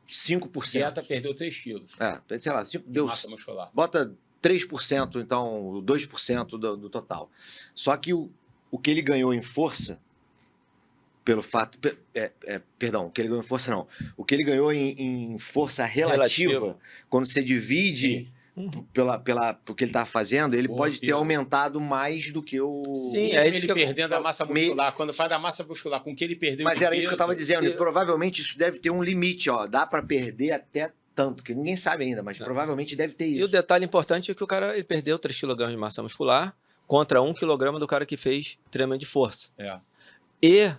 5%. Dieta perdeu 3 quilos. Sei lá, deu, Massa muscular. bota 3%, então 2% do total. Só que o que ele ganhou em força, pelo fato... perdão, o que ele ganhou em força não. O que ele ganhou em força relativa, quando você divide... Pelo que ele estava fazendo, ele pode ter aumentado mais do que o... Sim, é isso ele perdendo a massa muscular. Quando faz a massa muscular com que ele perdeu Mas de era isso que eu estava peso, dizendo. E provavelmente isso deve ter um limite, ó. Dá para perder até tanto, que ninguém sabe ainda, mas provavelmente deve ter isso. E o detalhe importante é que o cara ele perdeu 3 kg de massa muscular contra 1 kg do cara que fez treinamento de força. E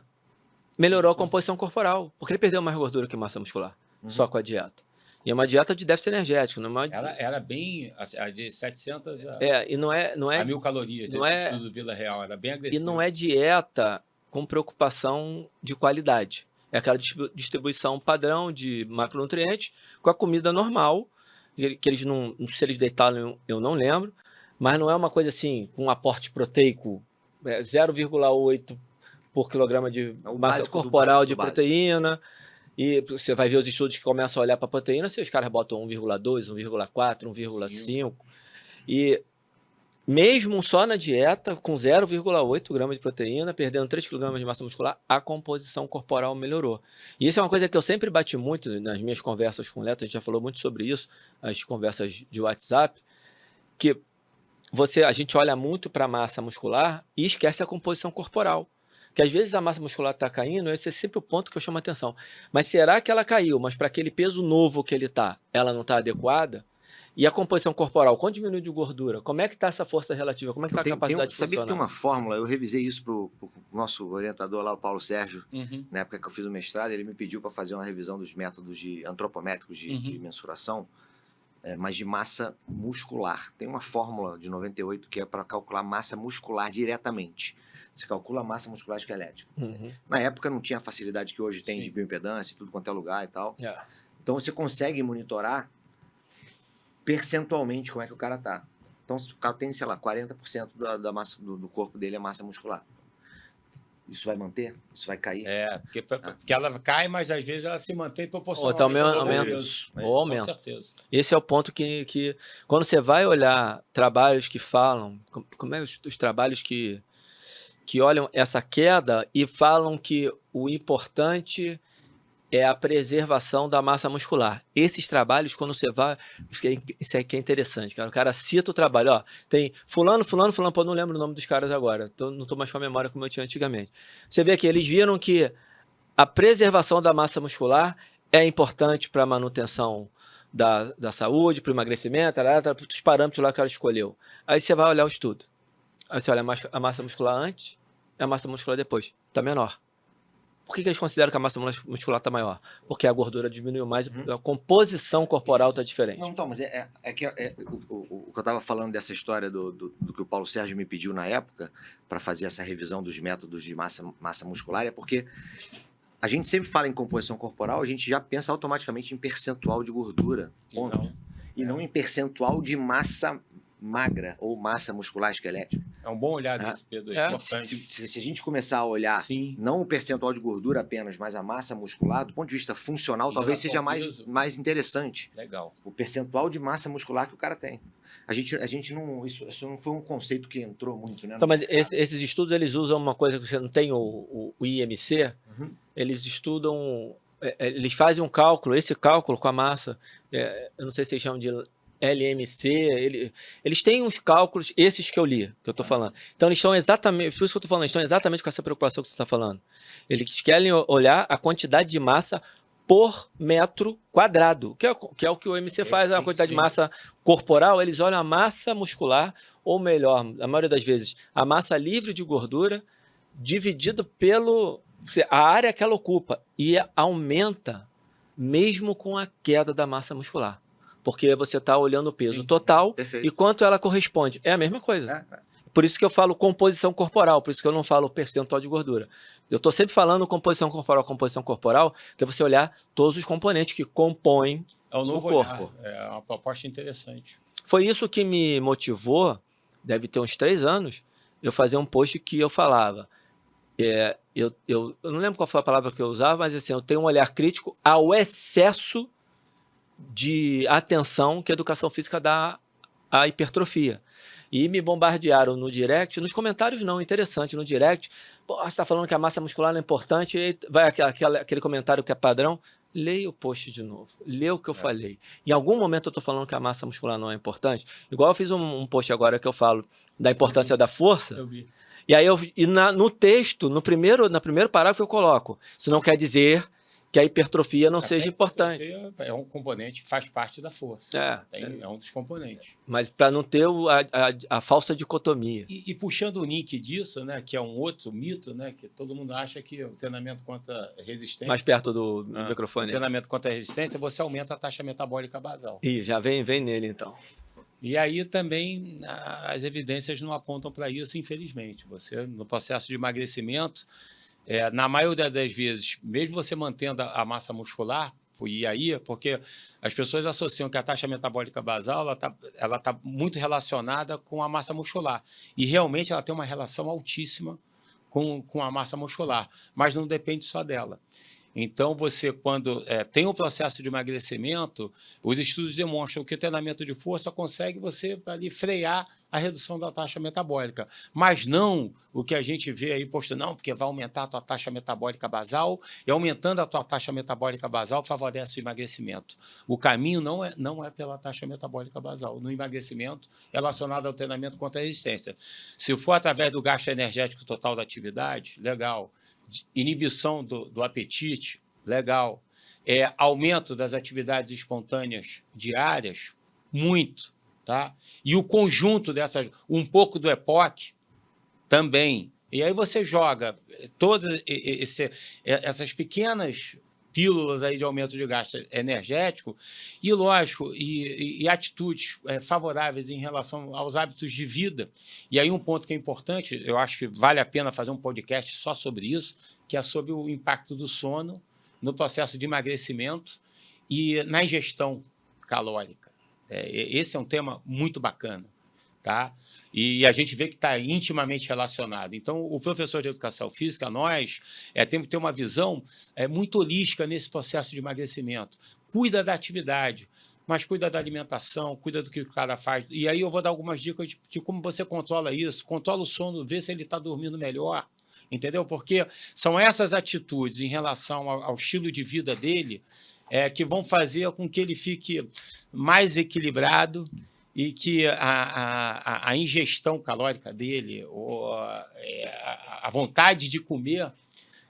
melhorou a composição corporal, porque ele perdeu mais gordura que massa muscular, só com a dieta. E é uma dieta de déficit energético. Não é uma... Ela era bem... A de 700 e não é a 1000 calorias. Não é, do Vila Real. Era bem agressivo. E não é dieta com preocupação de qualidade. É aquela distribuição padrão de macronutrientes com a comida normal, que eles não... Se eles deitaram, eu não lembro. Mas não é uma coisa assim, com um aporte proteico 0,8 por quilograma de massa corporal de proteína. E você vai ver os estudos que começam a olhar para a proteína, se os caras botam 1,2, 1,4, 1,5. E mesmo só na dieta, com 0,8 gramas de proteína, perdendo 3 kg de massa muscular, a composição corporal melhorou. E isso é uma coisa que eu sempre bati muito nas minhas conversas com o Leto, a gente já falou muito sobre isso, as conversas de WhatsApp, que a gente olha muito para a massa muscular e esquece a composição corporal. Que às vezes a massa muscular está caindo, esse é sempre o ponto que eu chamo a atenção. Mas será que ela caiu, mas para aquele peso novo que ele está, ela não está adequada? E a composição corporal, quanto diminui de gordura? Como é que está essa força relativa? Como é que está a capacidade Sabia funcional? que tem uma fórmula, eu revisei isso para o nosso orientador lá, o Paulo Sérgio, na época que eu fiz o mestrado, ele me pediu para fazer uma revisão dos métodos antropométricos de mensuração, mas de massa muscular. Tem uma fórmula de 98 que é para calcular massa muscular diretamente. Você calcula a massa muscular esquelética. Na época não tinha a facilidade que hoje tem de bioimpedância, tudo quanto é lugar e tal. Então você consegue monitorar percentualmente como é que o cara tá. Então se o cara tem, sei lá, 40% da massa do corpo dele é massa muscular. Isso vai manter? Isso vai cair? Porque ela cai, mas às vezes ela se mantém proporcionalmente. Aumenta. Com certeza. Esse é o ponto que quando você vai olhar trabalhos que falam, como é os trabalhos que olham essa queda e falam que o importante é a preservação da massa muscular. Esses trabalhos, quando você vai... Isso aqui é interessante, cara. O cara cita o trabalho, ó, tem fulano, pô, não lembro o nome dos caras agora, não estou mais com a memória como eu tinha antigamente. Você vê que eles viram que a preservação da massa muscular é importante para a manutenção da saúde, para o emagrecimento, para os parâmetros lá que ela escolheu. Aí você vai olhar o estudo. Aí você olha a massa muscular antes e a massa muscular depois. Está menor. Por que eles consideram que a massa muscular está maior? Porque a gordura diminuiu mais, a composição corporal está diferente. Não, então, mas o que eu estava falando dessa história do que o Paulo Sérgio me pediu na época para fazer essa revisão dos métodos de massa muscular, é porque a gente sempre fala em composição corporal, a gente já pensa automaticamente em percentual de gordura, ponto. E não em percentual de massa magra ou massa muscular esquelética. É um bom olhar disso, Pedro. É importante. Se a gente começar a olhar não o percentual de gordura apenas, mas a massa muscular, do ponto de vista funcional, talvez seja mais interessante. Legal. O percentual de massa muscular que o cara tem. A gente não... Isso não foi um conceito que entrou muito, né? Então, mas esses estudos, eles usam uma coisa que você não tem, o IMC, eles estudam eles fazem um cálculo, esse cálculo com a massa, eu não sei se eles chamam de LMC, eles têm uns cálculos, esses que eu li, que eu estou falando. Então, eles estão exatamente, por isso que eu estou falando, eles estão exatamente com essa preocupação que você está falando. Eles querem olhar a quantidade de massa por metro quadrado, que é o que o MC faz, a quantidade de massa corporal, eles olham a massa muscular, ou melhor, a maioria das vezes, a massa livre de gordura, dividido pelo a área que ela ocupa, e aumenta mesmo com a queda da massa muscular. Porque você está olhando o peso total e quanto ela corresponde. É a mesma coisa. Por isso que eu falo composição corporal, por isso que eu não falo percentual de gordura. Eu estou sempre falando composição corporal, que é você olhar todos os componentes que compõem o corpo. É uma proposta interessante. Foi isso que me motivou, deve ter uns 3 anos, eu fazer um post que eu falava. Eu não lembro qual foi a palavra que eu usava, mas assim, eu tenho um olhar crítico ao excesso de atenção que a educação física dá à hipertrofia. E me bombardearam no direct, nos comentários não, interessante, no direct, você está falando que a massa muscular é importante, e vai aquele comentário que é padrão, leia o post de novo, lê o que eu falei. Em algum momento eu estou falando que a massa muscular não é importante, igual eu fiz um post agora que eu falo da importância da força, Eu vi. e aí no texto, no primeiro parágrafo eu coloco, isso não quer dizer que a hipertrofia não seja importante. É um componente, faz parte da força. É um dos componentes. Mas para não ter a falsa dicotomia. E puxando o link disso, né, que é um outro mito, né, que todo mundo acha que o treinamento contra resistência... Mais perto do microfone. O treinamento contra resistência, você aumenta a taxa metabólica basal. E já vem nele, então. E aí também as evidências não apontam para isso, infelizmente. Você, no processo de emagrecimento... na maioria das vezes, mesmo você mantendo a massa muscular, e aí, porque as pessoas associam que a taxa metabólica basal ela tá muito relacionada com a massa muscular. E realmente ela tem uma relação altíssima com a massa muscular, mas não depende só dela. Então, você, quando tem um processo de emagrecimento, os estudos demonstram que o treinamento de força consegue você ali frear a redução da taxa metabólica. Mas não o que a gente vê aí postando, não, porque vai aumentar a tua taxa metabólica basal, e aumentando a tua taxa metabólica basal favorece o emagrecimento. O caminho não é pela taxa metabólica basal. No emagrecimento, relacionado ao treinamento contra a resistência. Se for através do gasto energético total da atividade, legal. Inibição do apetite, legal. Aumento das atividades espontâneas diárias, muito. Tá? E o conjunto dessas, um pouco do EPOC também. E aí você joga todas essas pequenas pílulas aí de aumento de gasto energético e, lógico, e atitudes favoráveis em relação aos hábitos de vida. E aí um ponto que é importante, eu acho que vale a pena fazer um podcast só sobre isso, que é sobre o impacto do sono no processo de emagrecimento e na ingestão calórica. Esse é um tema muito bacana. Tá? E a gente vê que está intimamente relacionado. Então, o professor de educação física, nós, temos que ter uma visão muito holística nesse processo de emagrecimento. Cuida da atividade, mas cuida da alimentação, cuida do que o cara faz. E aí eu vou dar algumas dicas de como você controla isso. Controla o sono, vê se ele está dormindo melhor, entendeu? Porque são essas atitudes em relação ao estilo de vida dele que vão fazer com que ele fique mais equilibrado e que a ingestão calórica dele, ou a vontade de comer,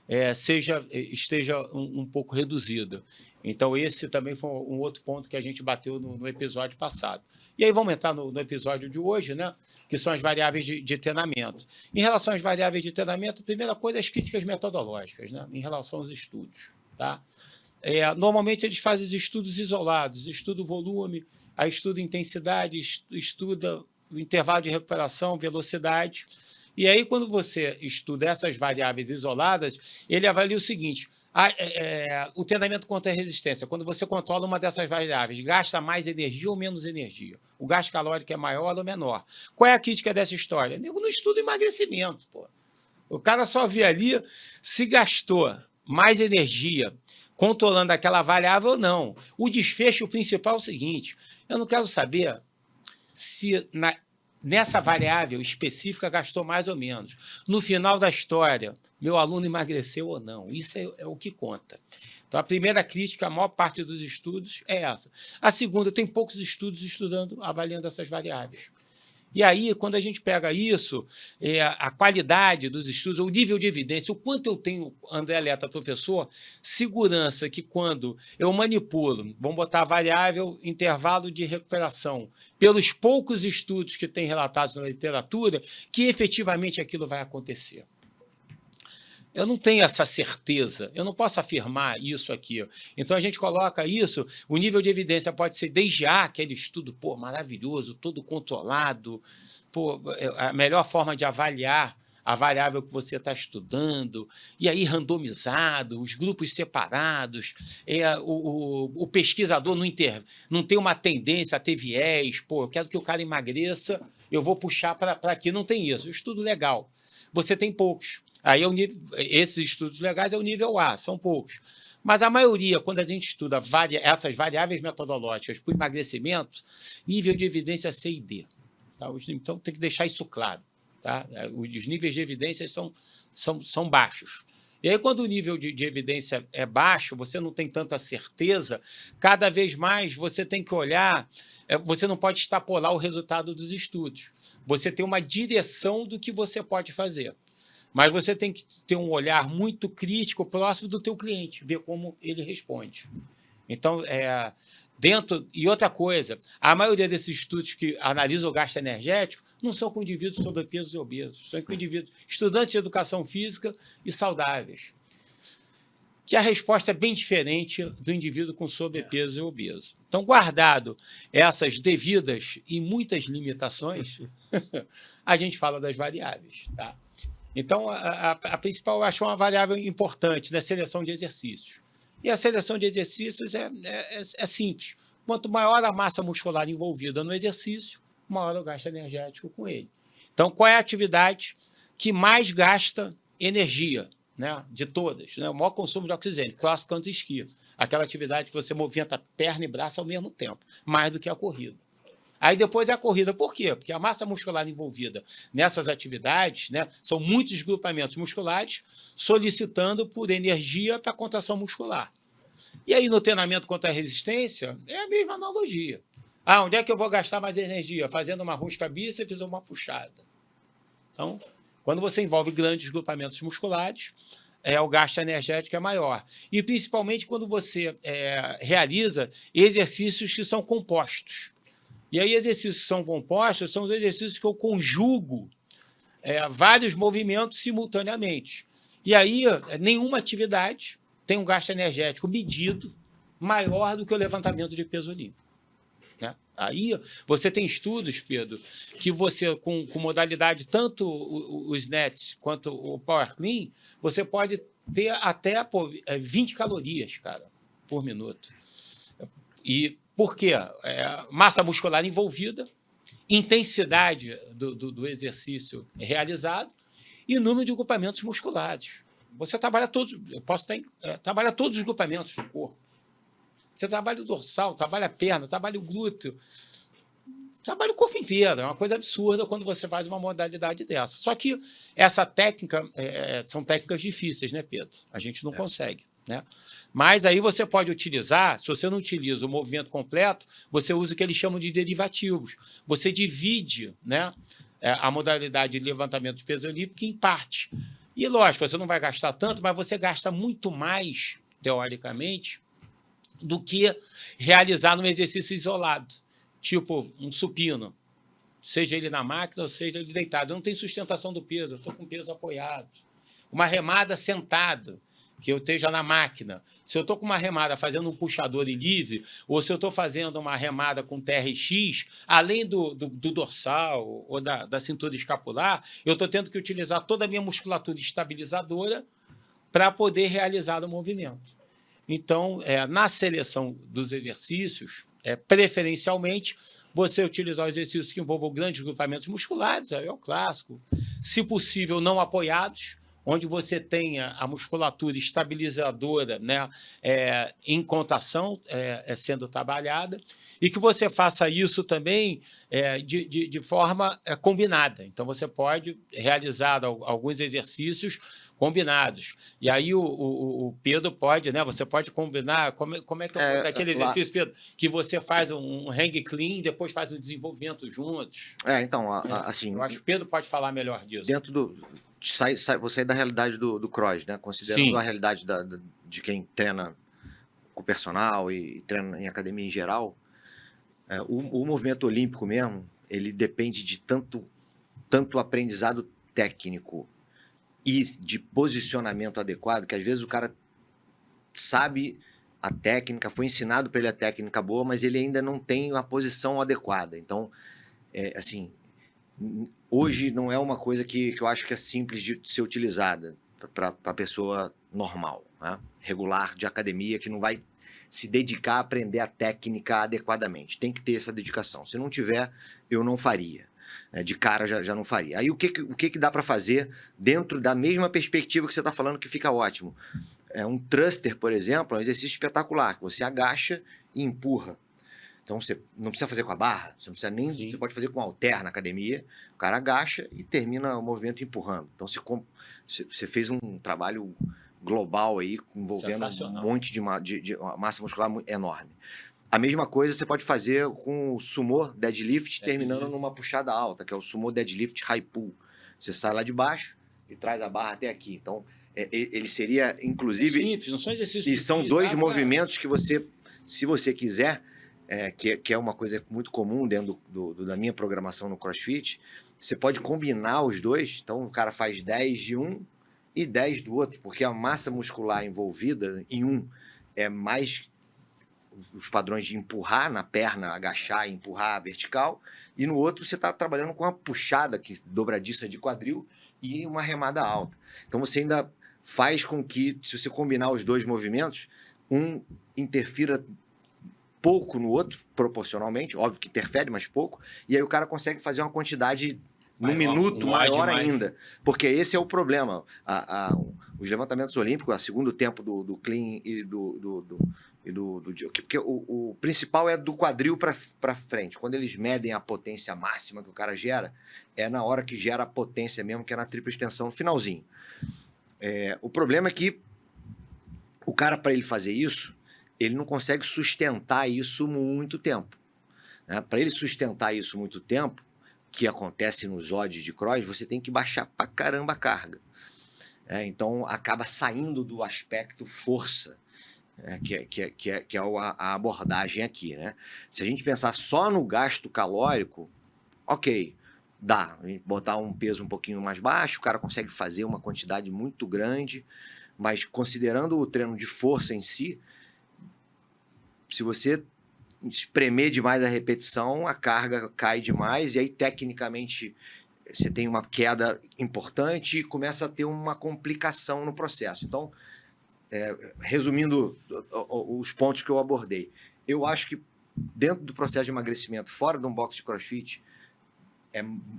esteja um pouco reduzida. Então, esse também foi um outro ponto que a gente bateu no episódio passado. E aí vamos entrar no episódio de hoje, né, que são as variáveis de treinamento. Em relação às variáveis de treinamento, a primeira coisa é as críticas metodológicas, né, em relação aos estudos. Tá? Normalmente, eles fazem os estudos isolados, estuda o volume, aí estuda intensidade, estuda o intervalo de recuperação, velocidade. E aí, quando você estuda essas variáveis isoladas, ele avalia o seguinte: o treinamento contra a resistência, quando você controla uma dessas variáveis, gasta mais energia ou menos energia? O gasto calórico é maior ou menor? Qual é a crítica dessa história? Nego não estuda emagrecimento. Pô. O cara só vê ali se gastou mais energia controlando aquela variável ou não. O desfecho principal é o seguinte: eu não quero saber se nessa variável específica gastou mais ou menos. No final da história, meu aluno emagreceu ou não. Isso é o que conta. Então, a primeira crítica, a maior parte dos estudos é essa. A segunda, tem poucos estudos avaliando essas variáveis. E aí, quando a gente pega isso, a qualidade dos estudos, o nível de evidência, o quanto eu tenho, André Leta, professor, segurança que quando eu manipulo, vamos botar a variável intervalo de recuperação, pelos poucos estudos que tem relatados na literatura, que efetivamente aquilo vai acontecer. Eu não tenho essa certeza, eu não posso afirmar isso aqui. Então, a gente coloca isso, o nível de evidência pode ser desde aquele estudo maravilhoso, todo controlado, a melhor forma de avaliar a variável que você está estudando, e aí randomizado, os grupos separados, o pesquisador não tem uma tendência a ter viés, eu quero que o cara emagreça, eu vou puxar para aqui, não tem isso. O estudo legal, você tem poucos. Aí esses estudos legais é o nível A, são poucos. Mas a maioria, quando a gente estuda essas variáveis metodológicas para o emagrecimento, nível de evidência C e D. Tá? Então, tem que deixar isso claro. Tá? Os níveis de evidência são baixos. E aí, quando o nível de evidência é baixo, você não tem tanta certeza, cada vez mais você tem que olhar, você não pode extrapolar o resultado dos estudos. Você tem uma direção do que você pode fazer. Mas você tem que ter um olhar muito crítico próximo do teu cliente, ver como ele responde. Então, e outra coisa, a maioria desses estudos que analisam o gasto energético não são com indivíduos sobrepesos e obesos, são com indivíduos estudantes de educação física e saudáveis. Que a resposta é bem diferente do indivíduo com sobrepeso e obeso. Então, guardado essas devidas e muitas limitações, a gente fala das variáveis, tá? Então, a principal, eu acho, uma variável importante na seleção de exercícios. E a seleção de exercícios é simples. Quanto maior a massa muscular envolvida no exercício, maior o gasto energético com ele. Então, qual é a atividade que mais gasta energia, né, de todas? Né? O maior consumo de oxigênio, cross country ski. Aquela atividade que você movimenta perna e braço ao mesmo tempo, mais do que a corrida. Aí depois é a corrida. Por quê? Porque a massa muscular envolvida nessas atividades, né, são muitos grupamentos musculares solicitando por energia para a contração muscular. E aí, no treinamento contra a resistência, é a mesma analogia. Onde é que eu vou gastar mais energia? Fazendo uma rosca bíceps ou uma puxada. Então, quando você envolve grandes grupamentos musculares, o gasto energético é maior. E, principalmente, quando você realiza exercícios que são compostos. E aí, exercícios que são compostos são os exercícios que eu conjugo vários movimentos simultaneamente. E aí, nenhuma atividade tem um gasto energético medido maior do que o levantamento de peso olímpico. Né? Aí, você tem estudos, Pedro, que você, com modalidade tanto o snatch quanto o power clean, você pode ter até 20 calorias, cara, por minuto. E por quê? Massa muscular envolvida, intensidade do exercício realizado e número de grupamentos musculares. Você trabalha trabalha todos os grupamentos do corpo. Você trabalha o dorsal, trabalha a perna, trabalha o glúteo, trabalha o corpo inteiro. É uma coisa absurda quando você faz uma modalidade dessa. Só que essa técnica, são técnicas difíceis, né, Pedro? A gente não consegue, né? Mas aí você pode utilizar, se você não utiliza o movimento completo, você usa o que eles chamam de derivativos. Você divide, né, a modalidade de levantamento de peso olímpico em parte. E, lógico, você não vai gastar tanto, mas você gasta muito mais, teoricamente, do que realizar num exercício isolado, tipo um supino, seja ele na máquina ou seja ele deitado. Eu não tenho sustentação do peso, eu estou com o peso apoiado. Uma remada sentada, que eu esteja na máquina. Se eu estou com uma remada fazendo um puxador e livre, ou se eu estou fazendo uma remada com TRX, além do dorsal ou da cintura escapular, eu estou tendo que utilizar toda a minha musculatura estabilizadora para poder realizar o movimento. Então, na seleção dos exercícios, preferencialmente, você utilizar exercícios que envolvam grandes grupamentos musculares, é o clássico. Se possível, não apoiados, onde você tenha a musculatura estabilizadora, né, em contração sendo trabalhada, e que você faça isso também de forma combinada. Então, você pode realizar alguns exercícios combinados. E aí o Pedro pode, né? Você pode combinar. Como é que é aquele exercício, Pedro, que você faz um hang clean e depois faz um desenvolvimento juntos? Então, assim... Eu acho que o Pedro pode falar melhor disso. Dentro do... Vou sair da realidade do cross, né? Considerando Sim. a realidade de quem treina com personal e treina em academia em geral, o movimento olímpico mesmo, ele depende de tanto aprendizado técnico e de posicionamento adequado, que às vezes o cara sabe a técnica, foi ensinado para ele a técnica boa, mas ele ainda não tem a posição adequada. Então, assim, hoje não é uma coisa que eu acho que é simples de ser utilizada para a pessoa normal, né? Regular de academia, que não vai se dedicar a aprender a técnica adequadamente. Tem que ter essa dedicação. Se não tiver, eu não faria. De cara já não faria. Aí o que dá para fazer dentro da mesma perspectiva que você está falando, que fica ótimo? Um thruster, por exemplo, é um exercício espetacular, que você agacha e empurra. Então você não precisa fazer com a barra, você não precisa nem. Sim. Você pode fazer com halter na academia, o cara agacha e termina o movimento empurrando. Então você fez um trabalho global aí, envolvendo um monte de massa muscular enorme. A mesma coisa você pode fazer com o sumo deadlift, terminando numa puxada alta, que é o sumo deadlift high pull. Você sai lá de baixo e traz a barra até aqui. Então, ele seria, inclusive... Simples, não são exercícios e são dois movimentos que você, se você quiser, que é uma coisa muito comum dentro da minha programação no CrossFit, você pode combinar os dois. Então, o cara faz 10 de um e 10 do outro, porque a massa muscular envolvida em um é mais os padrões de empurrar na perna, agachar e empurrar vertical, e no outro você está trabalhando com uma puxada dobradiça de quadril e uma remada alta. Então você ainda faz com que, se você combinar os dois movimentos, um interfira pouco no outro, proporcionalmente, óbvio que interfere, mas pouco, e aí o cara consegue fazer uma quantidade num minuto maior ainda. Porque esse é o problema. Os levantamentos olímpicos, o segundo tempo do clean e porque o principal é do quadril para frente. Quando eles medem a potência máxima que o cara gera, é na hora que gera a potência mesmo, que é na tripla extensão no finalzinho. O problema é que o cara, para ele fazer isso, ele não consegue sustentar isso muito tempo. Né? Para ele sustentar isso muito tempo, que acontece nos odds de cross, você tem que baixar pra caramba a carga. Então, acaba saindo do aspecto força, que é a abordagem aqui. Né? Se a gente pensar só no gasto calórico, ok, dá. A gente botar um peso um pouquinho mais baixo, o cara consegue fazer uma quantidade muito grande, mas considerando o treino de força em si, se você espremer demais a repetição, a carga cai demais, e aí, tecnicamente, você tem uma queda importante e começa a ter uma complicação no processo. Então, resumindo os pontos que eu abordei, eu acho que dentro do processo de emagrecimento, fora de um box de CrossFit,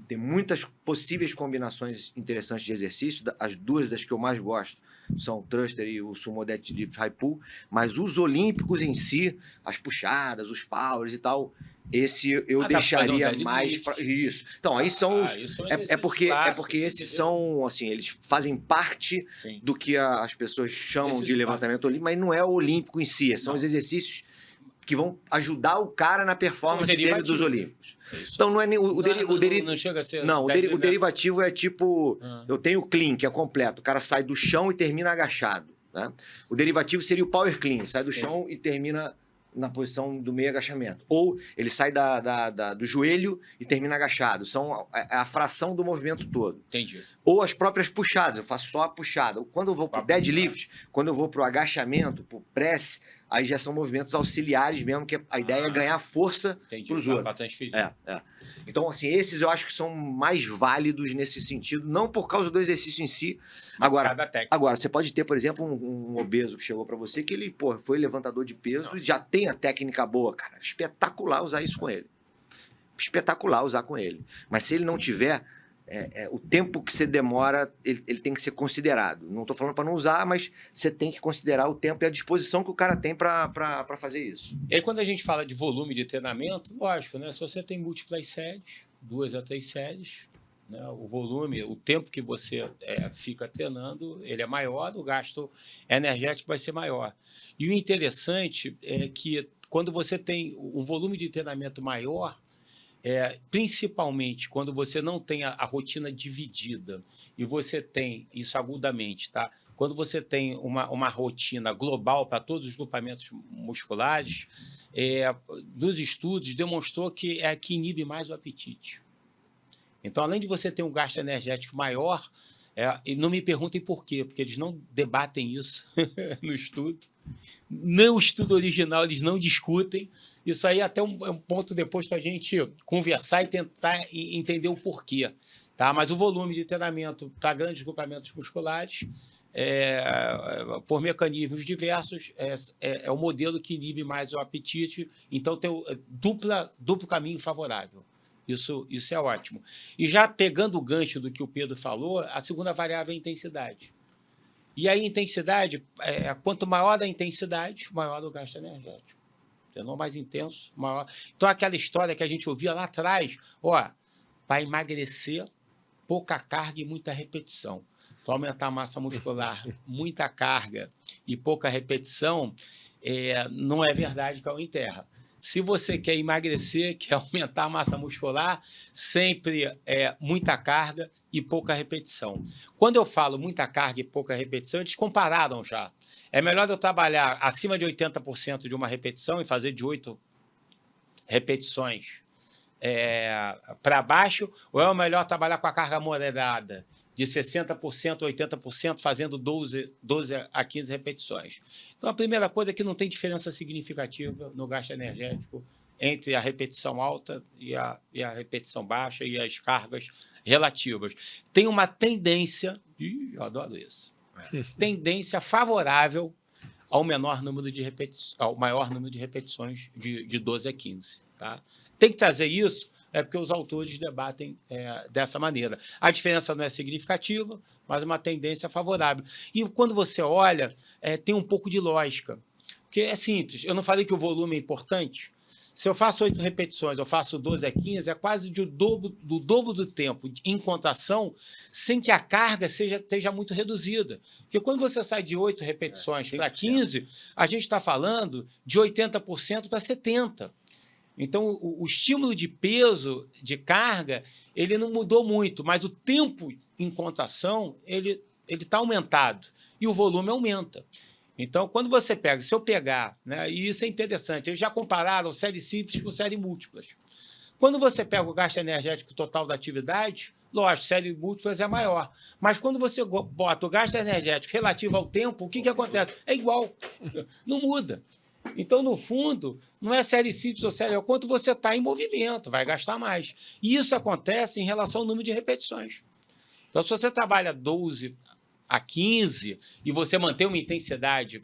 tem muitas possíveis combinações interessantes de exercício. As duas das que eu mais gosto são o thruster e o sumo deadlift high pull, mas os olímpicos em si, as puxadas, os powers e tal, esse eu deixaria mais para isso. Então, aí são os porque esses são, assim, eles fazem parte do que as pessoas chamam de levantamento olímpico, mas não é o olímpico em si, são os exercícios que vão ajudar o cara na performance dele dos olímpicos. Então não é nem não chega a ser. Não, o derivativo é tipo, eu tenho o clean, que é completo, o cara sai do chão e termina agachado, né? O derivativo seria o power clean, sai do chão e termina na posição do meio agachamento. Ou ele sai do joelho e termina agachado. São a fração do movimento todo. Entendi. Ou as próprias puxadas, eu faço só a puxada. Quando eu vou para o deadlift, quando eu vou para o agachamento, para o press, aí já são movimentos auxiliares mesmo, que a ideia é ganhar força para os outros. Então, assim, esses eu acho que são mais válidos nesse sentido, não por causa do exercício em si. Agora, você pode ter, por exemplo, um obeso que chegou para você, que ele foi levantador de peso e já tem a técnica boa, cara. Espetacular usar isso com ele. Espetacular usar com ele. Mas se ele não tiver... o tempo que você demora, ele tem que ser considerado. Não estou falando para não usar, mas você tem que considerar o tempo e a disposição que o cara tem para fazer isso. E aí, quando a gente fala de volume de treinamento, lógico, né? Se você tem múltiplas séries, 2 a 3 séries, né? O volume, o tempo que você fica treinando, ele é maior, o gasto energético vai ser maior. E o interessante é que quando você tem um volume de treinamento maior, principalmente quando você não tem a rotina dividida e você tem isso agudamente, tá? Quando você tem uma rotina global para todos os grupamentos musculares, dos estudos demonstrou que que inibe mais o apetite. Então, além de você ter um gasto energético maior, e não me perguntem por quê, porque eles não debatem isso no estudo. No estudo original, eles não discutem. Isso aí é até um ponto depois para a gente conversar e tentar entender o porquê. Tá? Mas o volume de treinamento para grandes grupamentos musculares, por mecanismos diversos, é o modelo que inibe mais o apetite. Então, tem duplo caminho favorável. Isso é ótimo. E já pegando o gancho do que o Pedro falou, a segunda variável é a intensidade. E aí, intensidade, quanto maior a intensidade, maior o gasto energético. Treinou mais intenso, maior. Então, aquela história que a gente ouvia lá atrás, para emagrecer, pouca carga e muita repetição. Para aumentar a massa muscular, muita carga e pouca repetição, não é verdade que é o Interra. Se você quer emagrecer, quer aumentar a massa muscular, sempre muita carga e pouca repetição. Quando eu falo muita carga e pouca repetição, eles compararam já. É melhor eu trabalhar acima de 80% de uma repetição e fazer de 8 repetições para baixo, ou é melhor trabalhar com a carga moderada, de 60%, 80%, fazendo 12 a 15 repetições. Então, a primeira coisa é que não tem diferença significativa no gasto energético entre a repetição alta e a repetição baixa e as cargas relativas. Tem uma tendência, eu adoro isso, tendência favorável ao menor número de repetições, ao maior número de repetições de 12 a 15. Tá? Tem que trazer isso, porque os autores debatem dessa maneira. A diferença não é significativa, mas uma tendência favorável. E quando você olha, tem um pouco de lógica, porque é simples. Eu não falei que o volume é importante? Se eu faço 8 repetições, eu faço 12 a 15, é quase do dobro do tempo em contração, sem que a carga esteja muito reduzida. Porque quando você sai de 8 repetições para 15, a gente está falando de 80% para 70%. Então, o estímulo de peso, de carga, ele não mudou muito, mas o tempo em contração, ele está aumentado e o volume aumenta. Então, quando você pega, se eu pegar, né, e isso é interessante, eles já compararam séries simples com séries múltiplas. Quando você pega o gasto energético total da atividade, lógico, séries múltiplas é maior. Mas quando você bota o gasto energético relativo ao tempo, o que acontece? É igual, não muda. Então, no fundo, não é série simples ou série, é o quanto você está em movimento, vai gastar mais. E isso acontece em relação ao número de repetições. Então, se você trabalha 12 a 15 e você mantém uma intensidade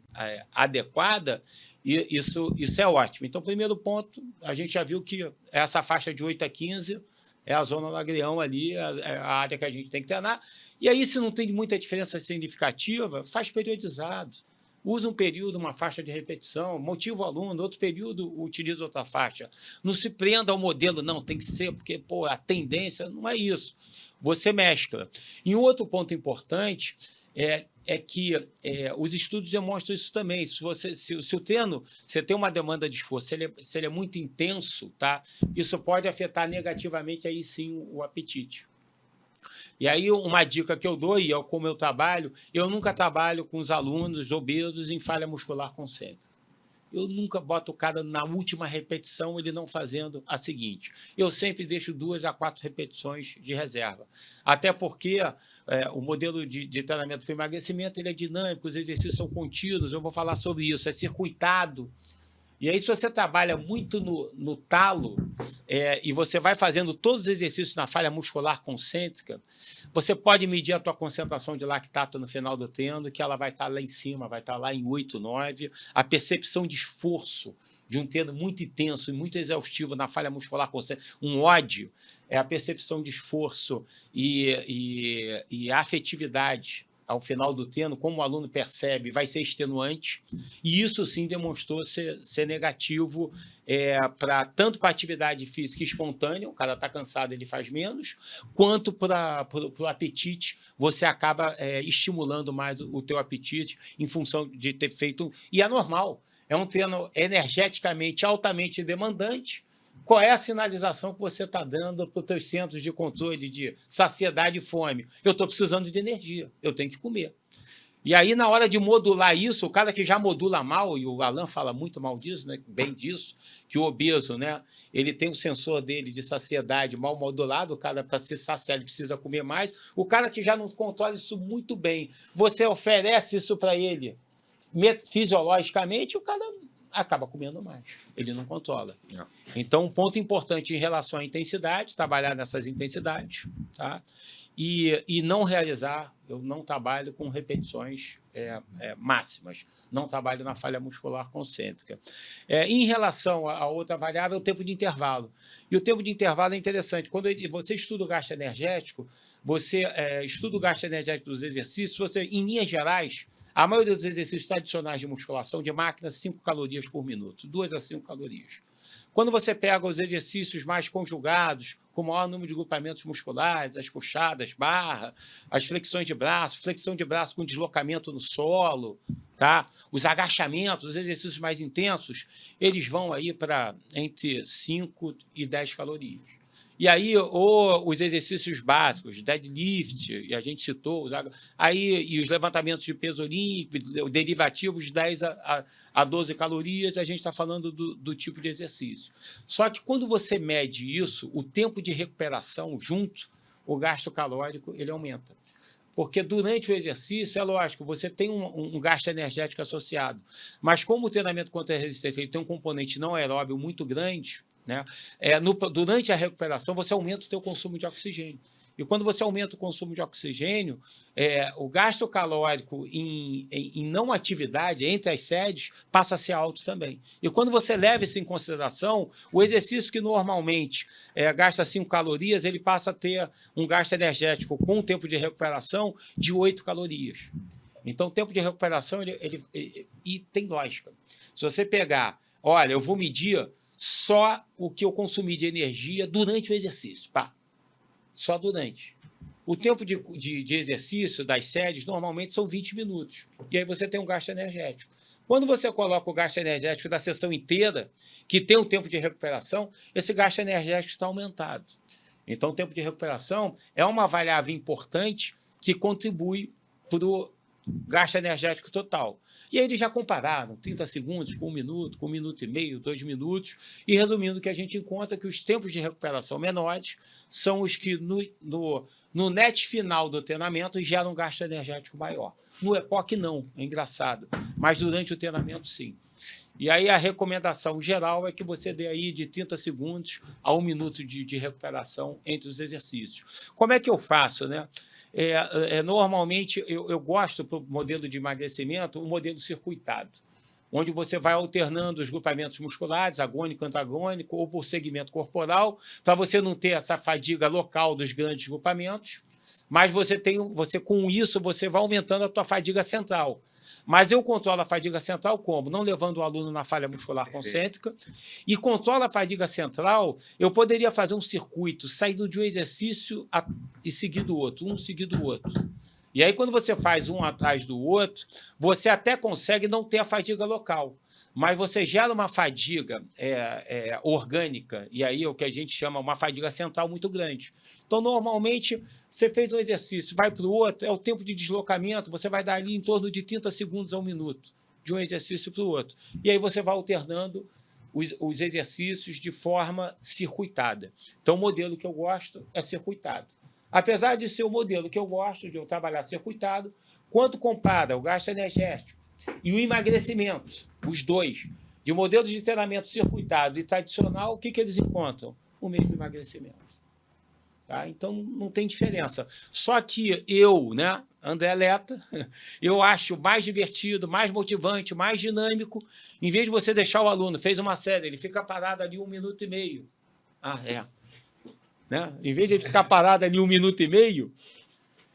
adequada, isso é ótimo. Então, primeiro ponto, a gente já viu que essa faixa de 8 a 15 é a zona do agrião ali, a área que a gente tem que treinar. E aí, se não tem muita diferença significativa, faz periodizado. Usa um período, uma faixa de repetição, motiva o aluno, outro período utiliza outra faixa. Não se prenda ao modelo, não, tem que ser, porque a tendência não é isso. Você mescla. E um outro ponto importante é que os estudos demonstram isso também. Se o treino, você tem uma demanda de esforço, se ele é muito intenso, tá? Isso pode afetar negativamente aí sim o apetite. E aí, uma dica que eu dou, e como eu trabalho, eu nunca trabalho com os alunos obesos em falha muscular concêntrica. Eu nunca boto o cara na última repetição, ele não fazendo a seguinte. Eu sempre deixo 2 a 4 repetições de reserva. Até porque o modelo de treinamento para emagrecimento ele é dinâmico, os exercícios são contínuos, eu vou falar sobre isso, é circuitado. E aí, se você trabalha muito no talo e você vai fazendo todos os exercícios na falha muscular concêntrica, você pode medir a tua concentração de lactato no final do treino, que ela vai estar lá em cima, vai estar lá em 8, 9. A percepção de esforço de um treino muito intenso e muito exaustivo na falha muscular concêntrica, um ódio, é a percepção de esforço e a afetividade ao final do treino, como o aluno percebe, vai ser extenuante, e isso sim demonstrou ser negativo tanto para a atividade física espontânea, o cara está cansado, ele faz menos, quanto para o apetite, você acaba estimulando mais o teu apetite em função de ter feito... E é normal, é um treino energeticamente altamente demandante. Qual é a sinalização que você está dando para os teus centros de controle de saciedade e fome? Eu estou precisando de energia, eu tenho que comer. E aí, na hora de modular isso, o cara que já modula mal, e o Alan fala muito mal disso, né, bem disso, que o obeso, né, ele tem o sensor dele de saciedade mal modulado, o cara, para se saciar, ele precisa comer mais. O cara que já não controla isso muito bem, você oferece isso para ele fisiologicamente, o cara acaba comendo mais, ele não controla. Então, um ponto importante em relação à intensidade, trabalhar nessas intensidades, tá? E não realizar, eu não trabalho com repetições máximas, não trabalho na falha muscular concêntrica. Em relação a outra variável, é o tempo de intervalo. E o tempo de intervalo é interessante. Quando você estuda o gasto energético, você estuda o gasto energético dos exercícios, você, em linhas gerais, a maioria dos exercícios tradicionais de musculação de máquina, 5 calorias por minuto, 2 a 5 calorias. Quando você pega os exercícios mais conjugados, com maior número de grupamentos musculares, as puxadas, barra, as flexão de braço com deslocamento no solo, tá? Os agachamentos, os exercícios mais intensos, eles vão aí para entre 5 e 10 calorias. E aí, os exercícios básicos, deadlift, e a gente citou, e os levantamentos de peso olímpico, derivativos de 10 a 12 calorias, a gente está falando do tipo de exercício. Só que quando você mede isso, o tempo de recuperação junto, o gasto calórico, ele aumenta. Porque durante o exercício, é lógico, você tem um gasto energético associado. Mas como o treinamento contra a resistência ele tem um componente não aeróbio muito grande, né? Durante a recuperação, você aumenta o teu consumo de oxigênio. E quando você aumenta o consumo de oxigênio, o gasto calórico em não atividade, entre as séries, passa a ser alto também. E quando você leva isso em consideração, o exercício que normalmente gasta 5 calorias, ele passa a ter um gasto energético com um tempo de recuperação de 8 calorias. Então, o tempo de recuperação, e tem lógica. Se você pegar, olha, eu vou medir só o que eu consumi de energia durante o exercício, pá. Só durante. O tempo de exercício das séries normalmente são 20 minutos. E aí você tem um gasto energético. Quando você coloca o gasto energético da sessão inteira, que tem um tempo de recuperação, esse gasto energético está aumentado. Então, o tempo de recuperação é uma variável importante que contribui para o gasto energético total. E aí eles já compararam 30 segundos com 1 minuto, com 1 minuto e meio, 2 minutos, e resumindo, que a gente encontra que os tempos de recuperação menores são os que no net final do treinamento geram um gasto energético maior. No EPOC não, é engraçado, mas durante o treinamento sim. E aí a recomendação geral é que você dê aí de 30 segundos a 1 minuto de recuperação entre os exercícios. Como é que eu faço, né? Normalmente, eu gosto, para o modelo de emagrecimento, um modelo circuitado, onde você vai alternando os grupamentos musculares, agônico, antagônico, ou por segmento corporal, para você não ter essa fadiga local dos grandes grupamentos, mas com isso você vai aumentando a tua fadiga central. Mas eu controlo a fadiga central como? Não levando o aluno na falha muscular concêntrica. E controlo a fadiga central, eu poderia fazer um circuito, saindo de um exercício e seguir do outro, um seguido do outro. E aí, quando você faz um atrás do outro, você até consegue não ter a fadiga local, mas você gera uma fadiga orgânica, e aí é o que a gente chama uma fadiga central muito grande. Então, normalmente, você fez um exercício, vai para o outro, é o tempo de deslocamento, você vai dar ali em torno de 30 segundos a 1 minuto, de um exercício para o outro. E aí você vai alternando os exercícios de forma circuitada. Então, o modelo que eu gosto é circuitado. Apesar de ser o modelo que eu gosto, de eu trabalhar circuitado, quando compara o gasto energético e o emagrecimento, os dois, de modelos de treinamento circuitado e tradicional, o que eles encontram? O mesmo emagrecimento. Tá? Então, não tem diferença. Só que eu, né, André Leta, eu acho mais divertido, mais motivante, mais dinâmico, em vez de você deixar o aluno, fez uma série, ele fica parado ali 1 minuto e meio. Né? Em vez de ele ficar parado ali 1 minuto e meio,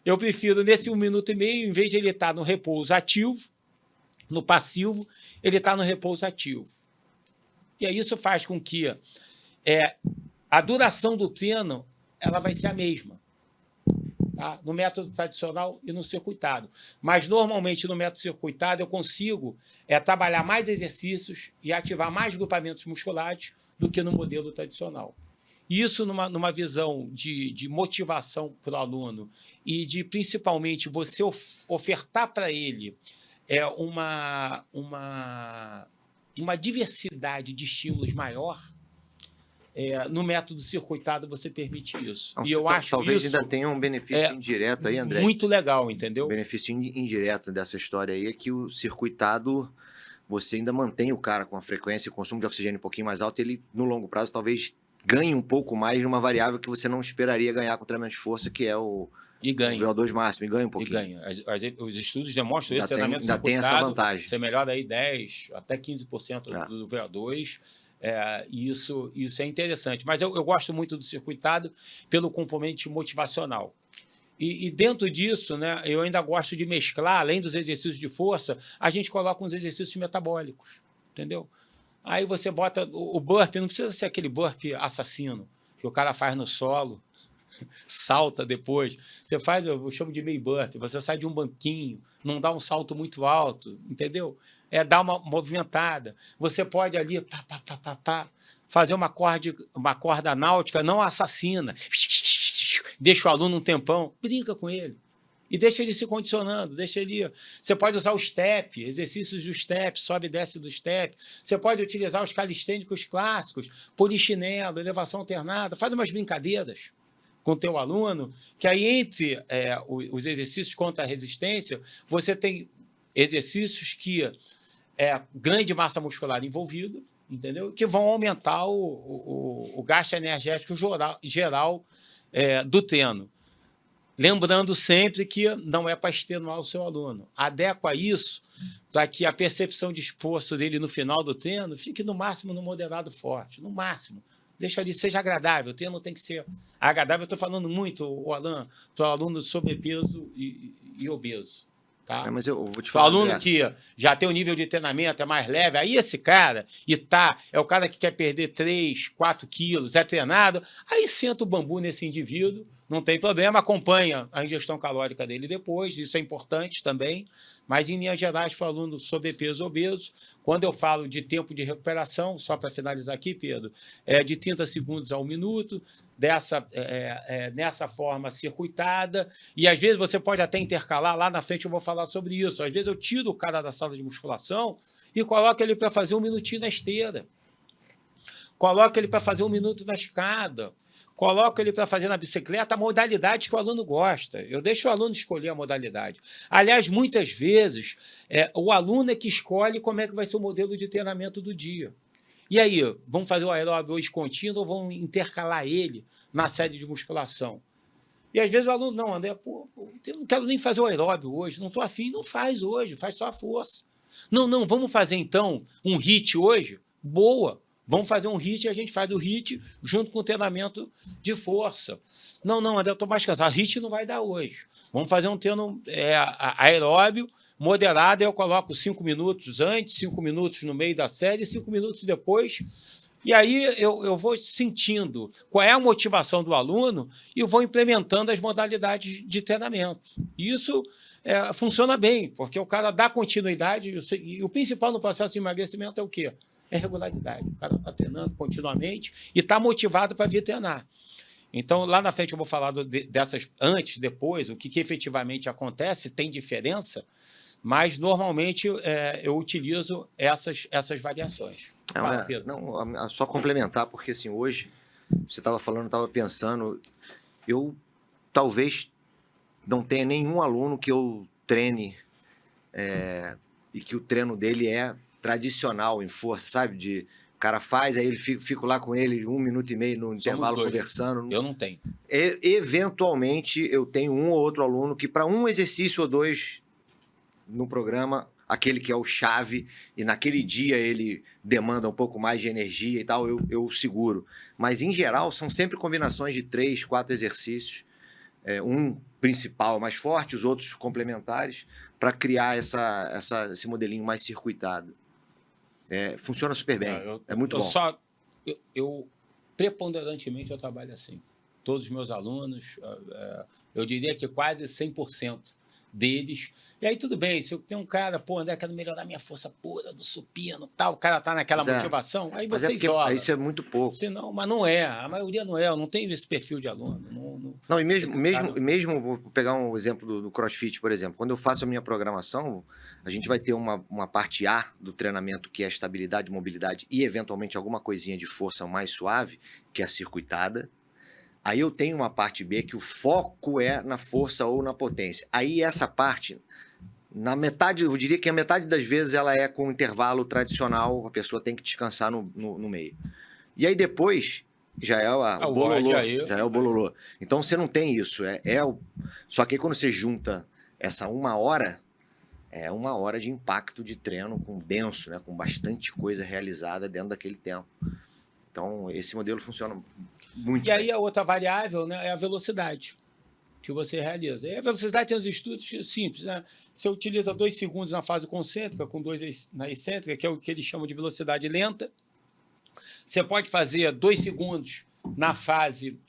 Eu prefiro, nesse 1 minuto e meio, em vez de ele estar no repouso ativo, no passivo, ele está no repouso ativo. E aí isso faz com que a duração do treino ela vai ser a mesma, tá? No método tradicional e no circuitado. Mas, normalmente, no método circuitado, eu consigo trabalhar mais exercícios e ativar mais grupamentos musculares do que no modelo tradicional. Isso numa visão de motivação para o aluno e de, principalmente, você ofertar para ele uma diversidade de estímulos maior. No método circuitado você permite isso. Não, e eu acho talvez isso ainda tenha um benefício indireto aí, André. Muito legal, entendeu? O benefício indireto dessa história aí é que o circuitado, você ainda mantém o cara com a frequência e consumo de oxigênio um pouquinho mais alto, ele, no longo prazo, talvez ganhe um pouco mais de uma variável que você não esperaria ganhar com treinamento de força, que é o VO2 máximo, e ganha um pouquinho. E ganha. Os estudos demonstram isso, treinamento ainda tem essa vantagem. Você melhora aí 10%, até 15% do VO2, e isso é interessante. Mas eu gosto muito do circuitado pelo componente motivacional. E dentro disso, né, eu ainda gosto de mesclar, além dos exercícios de força, a gente coloca uns exercícios metabólicos, entendeu? Aí você bota o burpee, não precisa ser aquele burpee assassino, que o cara faz no solo, salta depois. Você faz, eu chamo de meio burpee, você sai de um banquinho, não dá um salto muito alto, entendeu? Dá uma movimentada. Você pode ali fazer uma corda náutica não assassina. Deixa o aluno um tempão, brinca com ele. E deixa ele se condicionando, deixa ele... Você pode usar o step, exercícios do step, sobe e desce do step. Você pode utilizar os calistênicos clássicos, polichinelo, elevação alternada. Faz umas brincadeiras com o teu aluno, que aí entre os exercícios contra a resistência, você tem exercícios que grande massa muscular envolvida, entendeu? Que vão aumentar o gasto energético geral do treino. Lembrando sempre que não é para extenuar o seu aluno. Adequa isso para que a percepção de esforço dele no final do treino fique no máximo no moderado forte, no máximo. Deixa ele seja agradável, o treino tem que ser agradável. Eu estou falando muito, Alan, para o aluno sobrepeso e obeso. Tá? Mas eu vou te falar, o aluno que já tem um nível de treinamento, é mais leve, aí esse cara, é o cara que quer perder 3, 4 quilos, é treinado, aí senta o bambu nesse indivíduo, não tem problema, acompanha a ingestão calórica dele depois, isso é importante também, mas em linhas gerais, para o aluno sobrepeso obeso, quando eu falo de tempo de recuperação, só para finalizar aqui, Pedro, de 30 segundos a 1 minuto, nessa forma circuitada, e às vezes você pode até intercalar, lá na frente eu vou falar sobre isso, às vezes eu tiro o cara da sala de musculação e coloco ele para fazer 1 minutinho na esteira, coloco ele para fazer 1 minuto na escada, coloco ele para fazer na bicicleta a modalidade que o aluno gosta. Eu deixo o aluno escolher a modalidade. Aliás, muitas vezes, o aluno é que escolhe como é que vai ser o modelo de treinamento do dia. E aí, vamos fazer o aeróbio hoje contínuo ou vamos intercalar ele na série de musculação? E às vezes o aluno, não, André, eu não quero nem fazer o aeróbio hoje, não estou afim, não faz hoje, faz só a força. Não, vamos fazer então um HIIT hoje? Boa! Vamos fazer um HIIT e a gente faz o HIIT junto com o treinamento de força. Não, André, eu estou mais cansado. HIIT não vai dar hoje. Vamos fazer um treino aeróbio, moderado, eu coloco 5 minutos antes, 5 minutos no meio da série, 5 minutos depois. E aí eu vou sentindo qual é a motivação do aluno e vou implementando as modalidades de treinamento. Isso funciona bem, porque o cara dá continuidade. E o principal no processo de emagrecimento é o quê? É regularidade. O cara está treinando continuamente e está motivado para vir treinar. Então, lá na frente eu vou falar dessas antes, depois, o que efetivamente acontece, tem diferença, mas normalmente eu utilizo essas variações. Fala, Pedro. Não, só complementar, porque assim, hoje, você estava falando, estava pensando, eu talvez não tenha nenhum aluno que eu treine e que o treino dele é tradicional em força, sabe? O cara faz, aí ele fico lá com ele 1 minuto e meio no intervalo conversando. Eu não tenho. Eventualmente, eu tenho um ou outro aluno que, para um exercício ou dois no programa, aquele que é o chave, e naquele dia ele demanda um pouco mais de energia e tal, eu seguro. Mas, em geral, são sempre combinações de 3, 4 exercícios um principal mais forte, os outros complementares, para criar esse modelinho mais circuitado. Funciona super bem, é muito bom. Eu preponderantemente, eu trabalho assim. Todos os meus alunos, eu diria que quase 100% deles. E aí, tudo bem, se eu tenho um cara, André, quero melhorar minha força pura do supino, tal, o cara tá naquela motivação, aí você isola. Isso é muito pouco. Senão, mas não é, a maioria não é, eu não tenho esse perfil de aluno. Não, e mesmo vou pegar um exemplo do CrossFit, por exemplo, quando eu faço a minha programação, a gente vai ter uma parte A do treinamento, que é a estabilidade, mobilidade e, eventualmente, alguma coisinha de força mais suave, que é a circuitada. Aí eu tenho uma parte B que o foco é na força ou na potência. Aí essa parte, na metade, eu diria que a metade das vezes ela é com intervalo tradicional, a pessoa tem que descansar no meio. E aí depois já é o bololô. Já é o bololô. Então você não tem isso. Só que aí quando você junta essa 1 hora, é 1 hora de impacto de treino denso, né? Com bastante coisa realizada dentro daquele tempo. Então, esse modelo funciona muito bem. E aí a outra variável, né, é a velocidade que você realiza. E a velocidade tem os estudos simples, né? Você utiliza 2 segundos na fase concêntrica, com 2 na excêntrica, que é o que eles chamam de velocidade lenta. Você pode fazer 2 segundos na fase...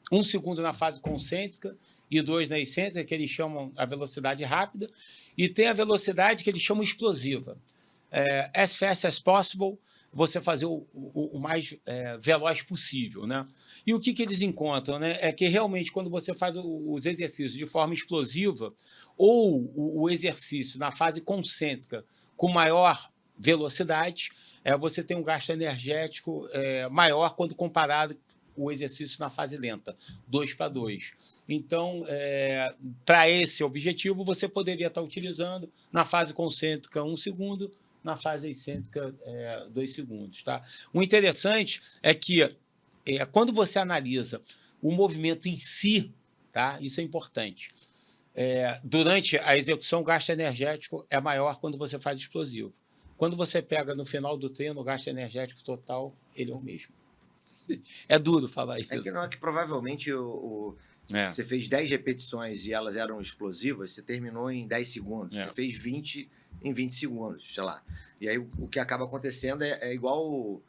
1 segundo na fase concêntrica e 2 na excêntrica, que eles chamam a velocidade rápida. E tem a velocidade que eles chamam explosiva. As fast as possible, você fazer o mais veloz possível, né? E o que eles encontram, né? É que realmente quando você faz os exercícios de forma explosiva ou o exercício na fase concêntrica com maior velocidade, você tem um gasto energético maior quando comparado o exercício na fase lenta, 2:2. Então, para esse objetivo, você poderia estar utilizando na fase concêntrica 1 segundo, na fase excêntrica 2 segundos. Tá? O interessante é que, quando você analisa o movimento em si, tá? Isso é importante, durante a execução, o gasto energético é maior quando você faz explosivo. Quando você pega no final do treino, o gasto energético total ele é o mesmo. É duro falar isso. É que provavelmente você fez 10 repetições e elas eram explosivas, você terminou em 10 segundos. Você fez 20 em 20 segundos, sei lá. E aí o que acaba acontecendo é igual...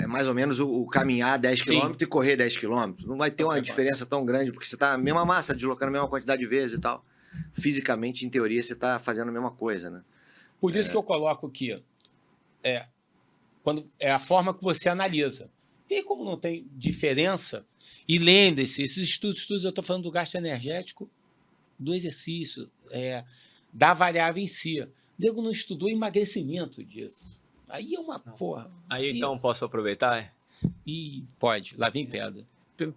mais ou menos o caminhar 10 km e correr 10 km. Não vai ter uma diferença tão grande, porque você está a mesma massa, deslocando a mesma quantidade de vezes e tal. Fisicamente, em teoria, você está fazendo a mesma coisa, né? Por isso que eu coloco aqui, quando é a forma que você analisa. E como não tem diferença, e lembre-se, esses estudos eu estou falando do gasto energético, do exercício, da variável em si. O nego não estudou emagrecimento disso. Aí é uma porra. Aí então posso aproveitar? E pode, lá vem pedra.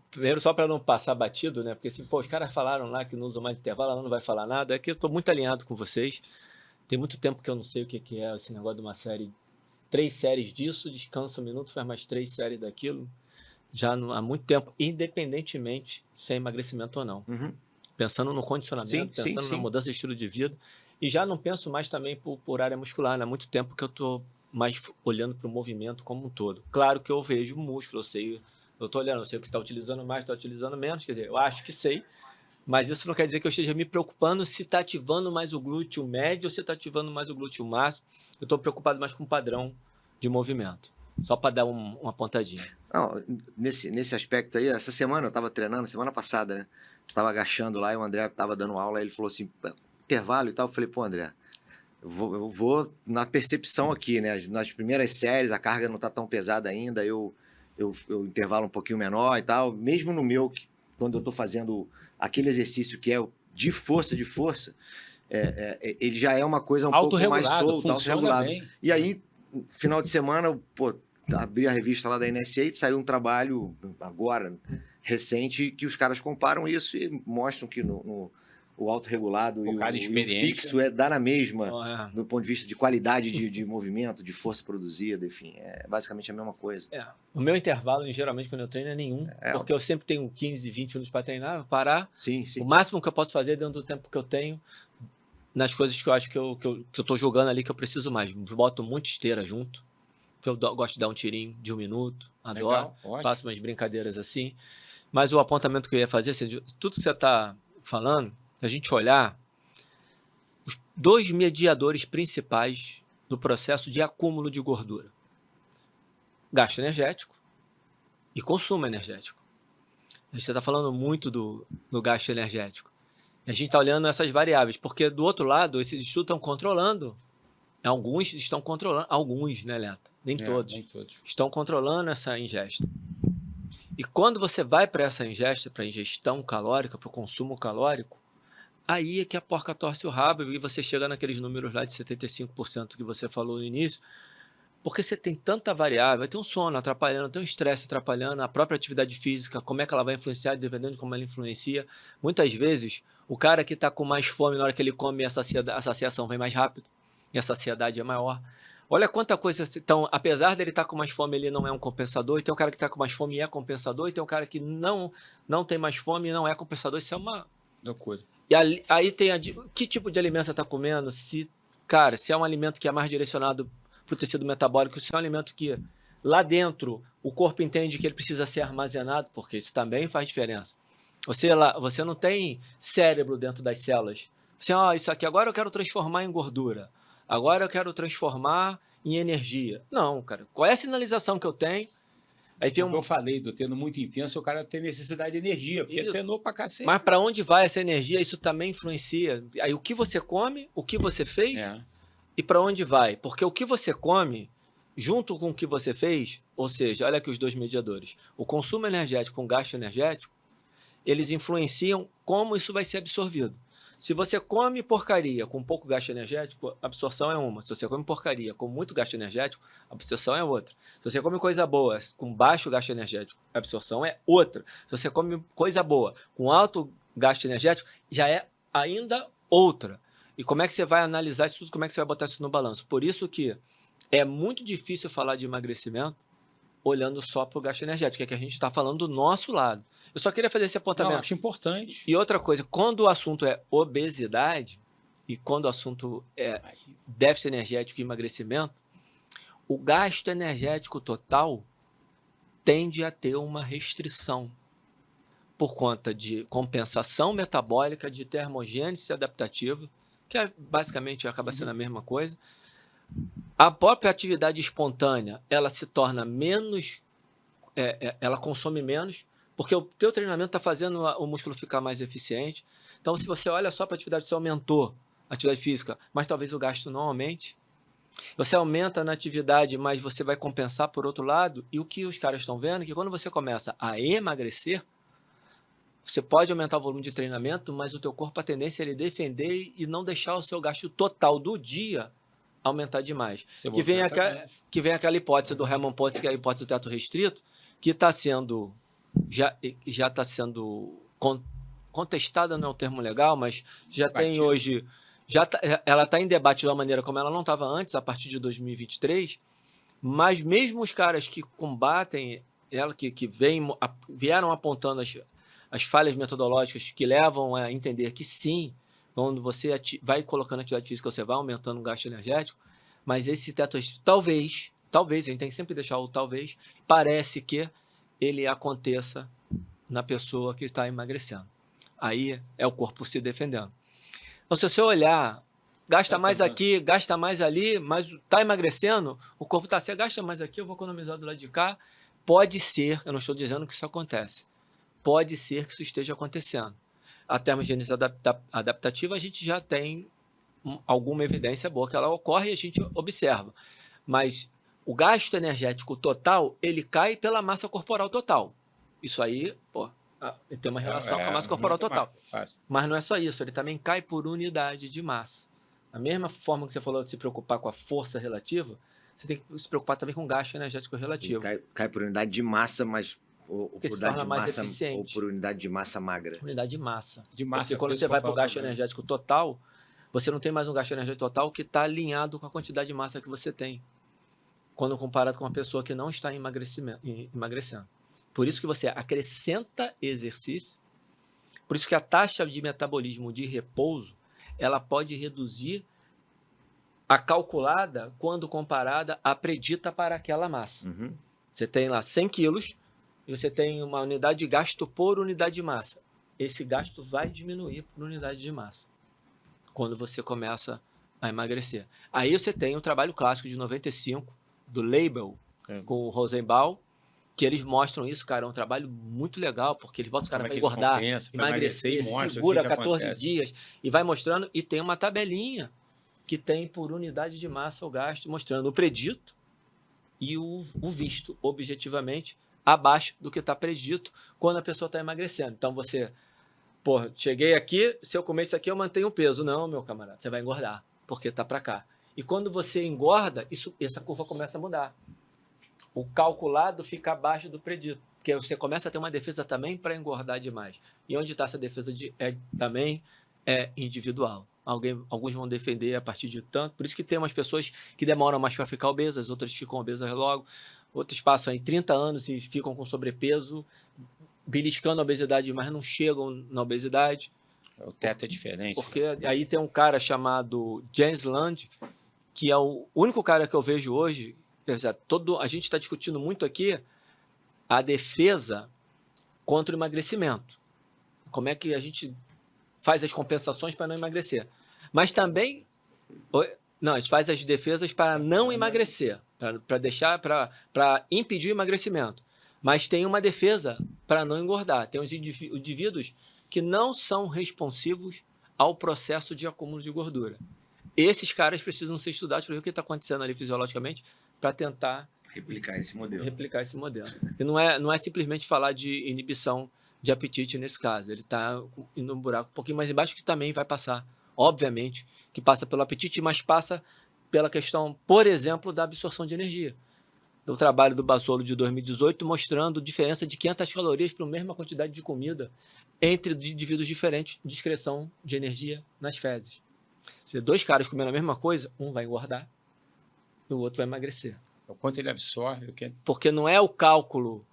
Primeiro, só para não passar batido, né? Porque assim, os caras falaram lá que não usam mais intervalo, ela não vai falar nada. É que eu estou muito alinhado com vocês. Tem muito tempo que eu não sei o que é esse negócio de uma série. 3 séries disso, descansa 1 minuto, faz mais 3 séries daquilo. Já há muito tempo, independentemente se é emagrecimento ou não. Uhum. Pensando no condicionamento, pensando na mudança de estilo de vida. E já não penso mais também por área muscular, né? Há muito tempo que eu estou mais olhando para o movimento como um todo. Claro que eu vejo músculo, eu estou olhando, eu sei o que está utilizando mais, está utilizando menos, quer dizer, eu acho que sei, mas isso não quer dizer que eu esteja me preocupando se está ativando mais o glúteo médio ou se está ativando mais o glúteo máximo. Eu estou preocupado mais com o padrão de movimento, só para dar uma pontadinha. Não, nesse aspecto aí, essa semana eu estava treinando, semana passada, né? Estava agachando lá e o André estava dando aula, aí ele falou assim, intervalo e tal. Eu falei, pô, André, eu vou na percepção aqui, né? Nas primeiras séries a carga não está tão pesada ainda, eu intervalo um pouquinho menor e tal. Mesmo no meu, quando eu estou fazendo aquele exercício que é de força, ele já é uma coisa um pouco mais solta, autorregulado. E aí, final de semana, abri a revista lá da NSA e saiu um trabalho agora, recente, que os caras comparam isso e mostram que o autorregulado e o fixo dá na mesma, do ponto de vista de qualidade de movimento, de força produzida, enfim, é basicamente a mesma coisa. O meu intervalo, geralmente, quando eu treino, é nenhum, porque eu sempre tenho 15, 20 minutos para treinar, parar. Sim. O máximo que eu posso fazer dentro do tempo que eu tenho, nas coisas que eu acho que eu estou jogando ali, que eu preciso mais. Boto muita esteira junto, que eu gosto de dar um tirinho de 1 minuto, adoro, Legal, ótimo. faço umas brincadeiras assim. Mas o apontamento que eu ia fazer, assim, tudo que você está falando, se a gente olhar, os 2 mediadores principais do processo de acúmulo de gordura: gasto energético e consumo energético. A gente está falando muito do gasto energético. A gente está olhando essas variáveis, porque do outro lado, esses estudos estão controlando. Alguns estão controlando, alguns, né, Leta? Nem todos. Nem todos. Estão controlando essa ingesta. E quando você vai para essa ingesta, para a ingestão calórica, para o consumo calórico, aí é que a porca torce o rabo e você chega naqueles números lá de 75% que você falou no início, porque você tem tanta variável, vai ter um sono atrapalhando, tem um estresse atrapalhando, a própria atividade física, como é que ela vai influenciar, dependendo de como ela influencia. Muitas vezes, o cara que está com mais fome, na hora que ele come, a saciação vem mais rápido, e a saciedade é maior. Olha quanta coisa. Então, apesar dele estar com mais fome, ele não é um compensador, e tem um cara que está com mais fome e é compensador, e tem um cara que não tem mais fome e não é compensador. Isso é uma loucura. E aí tem que tipo de alimento você está comendo? Cara, se é um alimento que é mais direcionado para o tecido metabólico, se é um alimento que lá dentro o corpo entende que ele precisa ser armazenado, porque isso também faz diferença. Você não tem cérebro dentro das células. Isso aqui agora eu quero transformar em gordura. Agora eu quero transformar em energia. Não, cara. Qual é a sinalização que eu tenho? Aí tem eu falei do treino muito intenso, o cara tem necessidade de energia, porque treinou pra cacete. Mas para onde vai essa energia? Isso também influencia. Aí o que você come, o que você fez e para onde vai? Porque o que você come, junto com o que você fez, ou seja, olha aqui os 2 mediadores, o consumo energético com o gasto energético, eles influenciam como isso vai ser absorvido. Se você come porcaria com pouco gasto energético, a absorção é uma. Se você come porcaria com muito gasto energético, a absorção é outra. Se você come coisa boa com baixo gasto energético, a absorção é outra. Se você come coisa boa com alto gasto energético, já é ainda outra. E como é que você vai analisar isso tudo? Como é que você vai botar isso no balanço? Por isso que é muito difícil falar de emagrecimento olhando só para o gasto energético, é que a gente está falando do nosso lado. Eu só queria fazer esse apontamento. Não, acho importante. E outra coisa, quando o assunto é obesidade e quando o assunto é déficit energético e emagrecimento, o gasto energético total tende a ter uma restrição por conta de compensação metabólica, de termogênese adaptativa, que basicamente acaba sendo a mesma coisa. A própria atividade espontânea, ela se torna menos, ela consome menos, porque o teu treinamento está fazendo o músculo ficar mais eficiente. Então, se você olha só para a atividade, você aumentou a atividade física, mas talvez o gasto não aumente. Você aumenta na atividade, mas você vai compensar por outro lado. E o que os caras estão vendo é que quando você começa a emagrecer, você pode aumentar o volume de treinamento, mas o teu corpo, a tendência é ele defender e não deixar o seu gasto total do dia aumentar demais. Que vem aquela hipótese do Hermann Potts, que é a hipótese do teto restrito, que está sendo já está sendo contestada, não é um termo legal, mas já tem hoje, ela está em debate de uma maneira como ela não estava antes, a partir de 2023, mas mesmo os caras que combatem ela, que vieram apontando as falhas metodológicas que levam a entender que sim, quando você vai colocando atividade física, você vai aumentando o gasto energético, mas esse teto talvez, a gente tem que sempre deixar o talvez, parece que ele aconteça na pessoa que está emagrecendo. Aí é o corpo se defendendo. Então, se você olhar, gasta mais aqui, gasta mais ali, mas está emagrecendo, o corpo está assim, gasta mais aqui, eu vou economizar do lado de cá. Pode ser, eu não estou dizendo que isso acontece, pode ser que isso esteja acontecendo. A termogênese adaptativa, a gente já tem alguma evidência boa que ela ocorre e a gente observa. Mas o gasto energético total, ele cai pela massa corporal total. Isso aí, tem uma relação com a massa corporal total. Mas não é só isso, ele também cai por unidade de massa. Da mesma forma que você falou de se preocupar com a força relativa, você tem que se preocupar também com o gasto energético relativo. Cai por unidade de massa, mas ou por unidade de massa, eficiente. Ou por unidade de massa magra? Unidade de massa. Porque quando você vai para o gasto energético total, você não tem mais um gasto energético total que está alinhado com a quantidade de massa que você tem, quando comparado com uma pessoa que não está emagrecendo. Por isso que você acrescenta exercício, por isso que a taxa de metabolismo de repouso, ela pode reduzir a calculada quando comparada à predita para aquela massa. Uhum. Você tem lá 100 quilos e você tem uma unidade de gasto por unidade de massa. Esse gasto vai diminuir por unidade de massa quando você começa a emagrecer. Aí você tem o trabalho clássico de 95 do Label com o Rosenbaum, que eles mostram isso, cara, é um trabalho muito legal, porque eles botam o cara para engordar, emagrecer, segura 14 dias e vai mostrando, e tem uma tabelinha que tem por unidade de massa o gasto, mostrando o predito e o visto, objetivamente, abaixo do que está predito quando a pessoa está emagrecendo. Então você, cheguei aqui, se eu comer isso aqui eu mantenho o peso. Não, meu camarada, você vai engordar, porque está para cá. E quando você engorda, essa curva começa a mudar. O calculado fica abaixo do predito, porque você começa a ter uma defesa também para engordar demais. E onde está essa defesa também é individual. Alguns vão defender a partir de tanto, por isso que tem umas pessoas que demoram mais para ficar obesas, outras ficam obesas logo, outros passam aí 30 anos e ficam com sobrepeso, beliscando a obesidade, mas não chegam na obesidade. O teto é diferente. Porque aí tem um cara chamado James Land, que é o único cara que eu vejo hoje. A gente está discutindo muito aqui a defesa contra o emagrecimento. Como é que a gente faz as compensações para não emagrecer. Mas também... Não, a gente faz as defesas para não emagrecer, para impedir o emagrecimento. Mas tem uma defesa para não engordar. Tem os indivíduos que não são responsivos ao processo de acúmulo de gordura. Esses caras precisam ser estudados para ver o que está acontecendo ali fisiologicamente, para tentar replicar esse modelo. E não é simplesmente falar de inibição de apetite nesse caso. Ele está indo um buraco um pouquinho mais embaixo, que também vai passar, obviamente, que passa pelo apetite, mas passa pela questão, por exemplo, da absorção de energia. O trabalho do Basolo de 2018 mostrando diferença de 500 calorias para a mesma quantidade de comida entre indivíduos diferentes de excreção de energia nas fezes. Se 2 caras comendo a mesma coisa, um vai engordar e o outro vai emagrecer. O quanto ele absorve. Porque não é o cálculo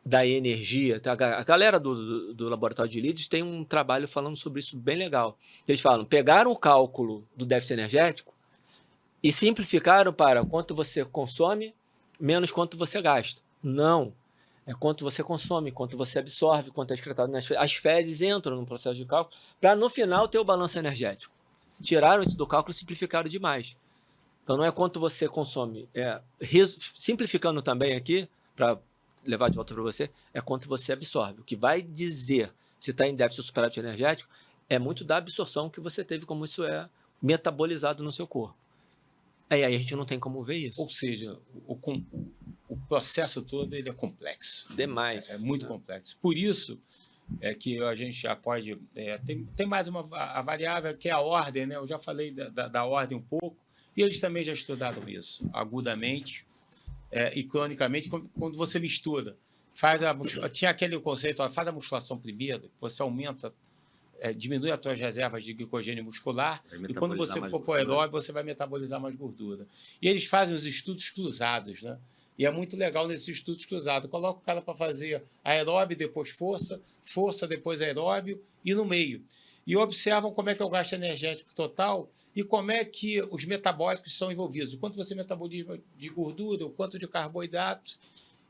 da energia. A galera do laboratório de Leeds tem um trabalho falando sobre isso bem legal. Eles falam, pegaram o cálculo do déficit energético e simplificaram para quanto você consome menos quanto você gasta. Não. É quanto você consome, quanto você absorve, quanto é excretado nas fezes. As fezes entram no processo de cálculo para, no final, ter o balanço energético. Tiraram isso do cálculo e simplificaram demais. Então, não é quanto você consome. Simplificando também aqui, para levar de volta para você, é quanto você absorve. O que vai dizer se está em déficit ou superávit energético é muito da absorção que você teve, como isso é metabolizado no seu corpo. Aí a gente não tem como ver isso. Ou seja, o processo todo ele é complexo. Demais. É muito complexo. Por isso é que a gente já pode... tem mais a variável, que é a ordem, né? Eu já falei da ordem um pouco, e eles também já estudaram isso, agudamente e cronicamente, quando você mistura. Tinha aquele conceito, faz a musculação primeiro, você aumenta... diminui as suas reservas de glicogênio muscular e quando você for para o aeróbio, você vai metabolizar mais gordura. E eles fazem os estudos cruzados, né? E é muito legal nesses estudos cruzados. Coloca o cara para fazer aeróbio, depois força, depois aeróbio e no meio. E observam como é que é o gasto energético total e como é que os metabólicos são envolvidos. O quanto você metaboliza de gordura, o quanto de carboidratos.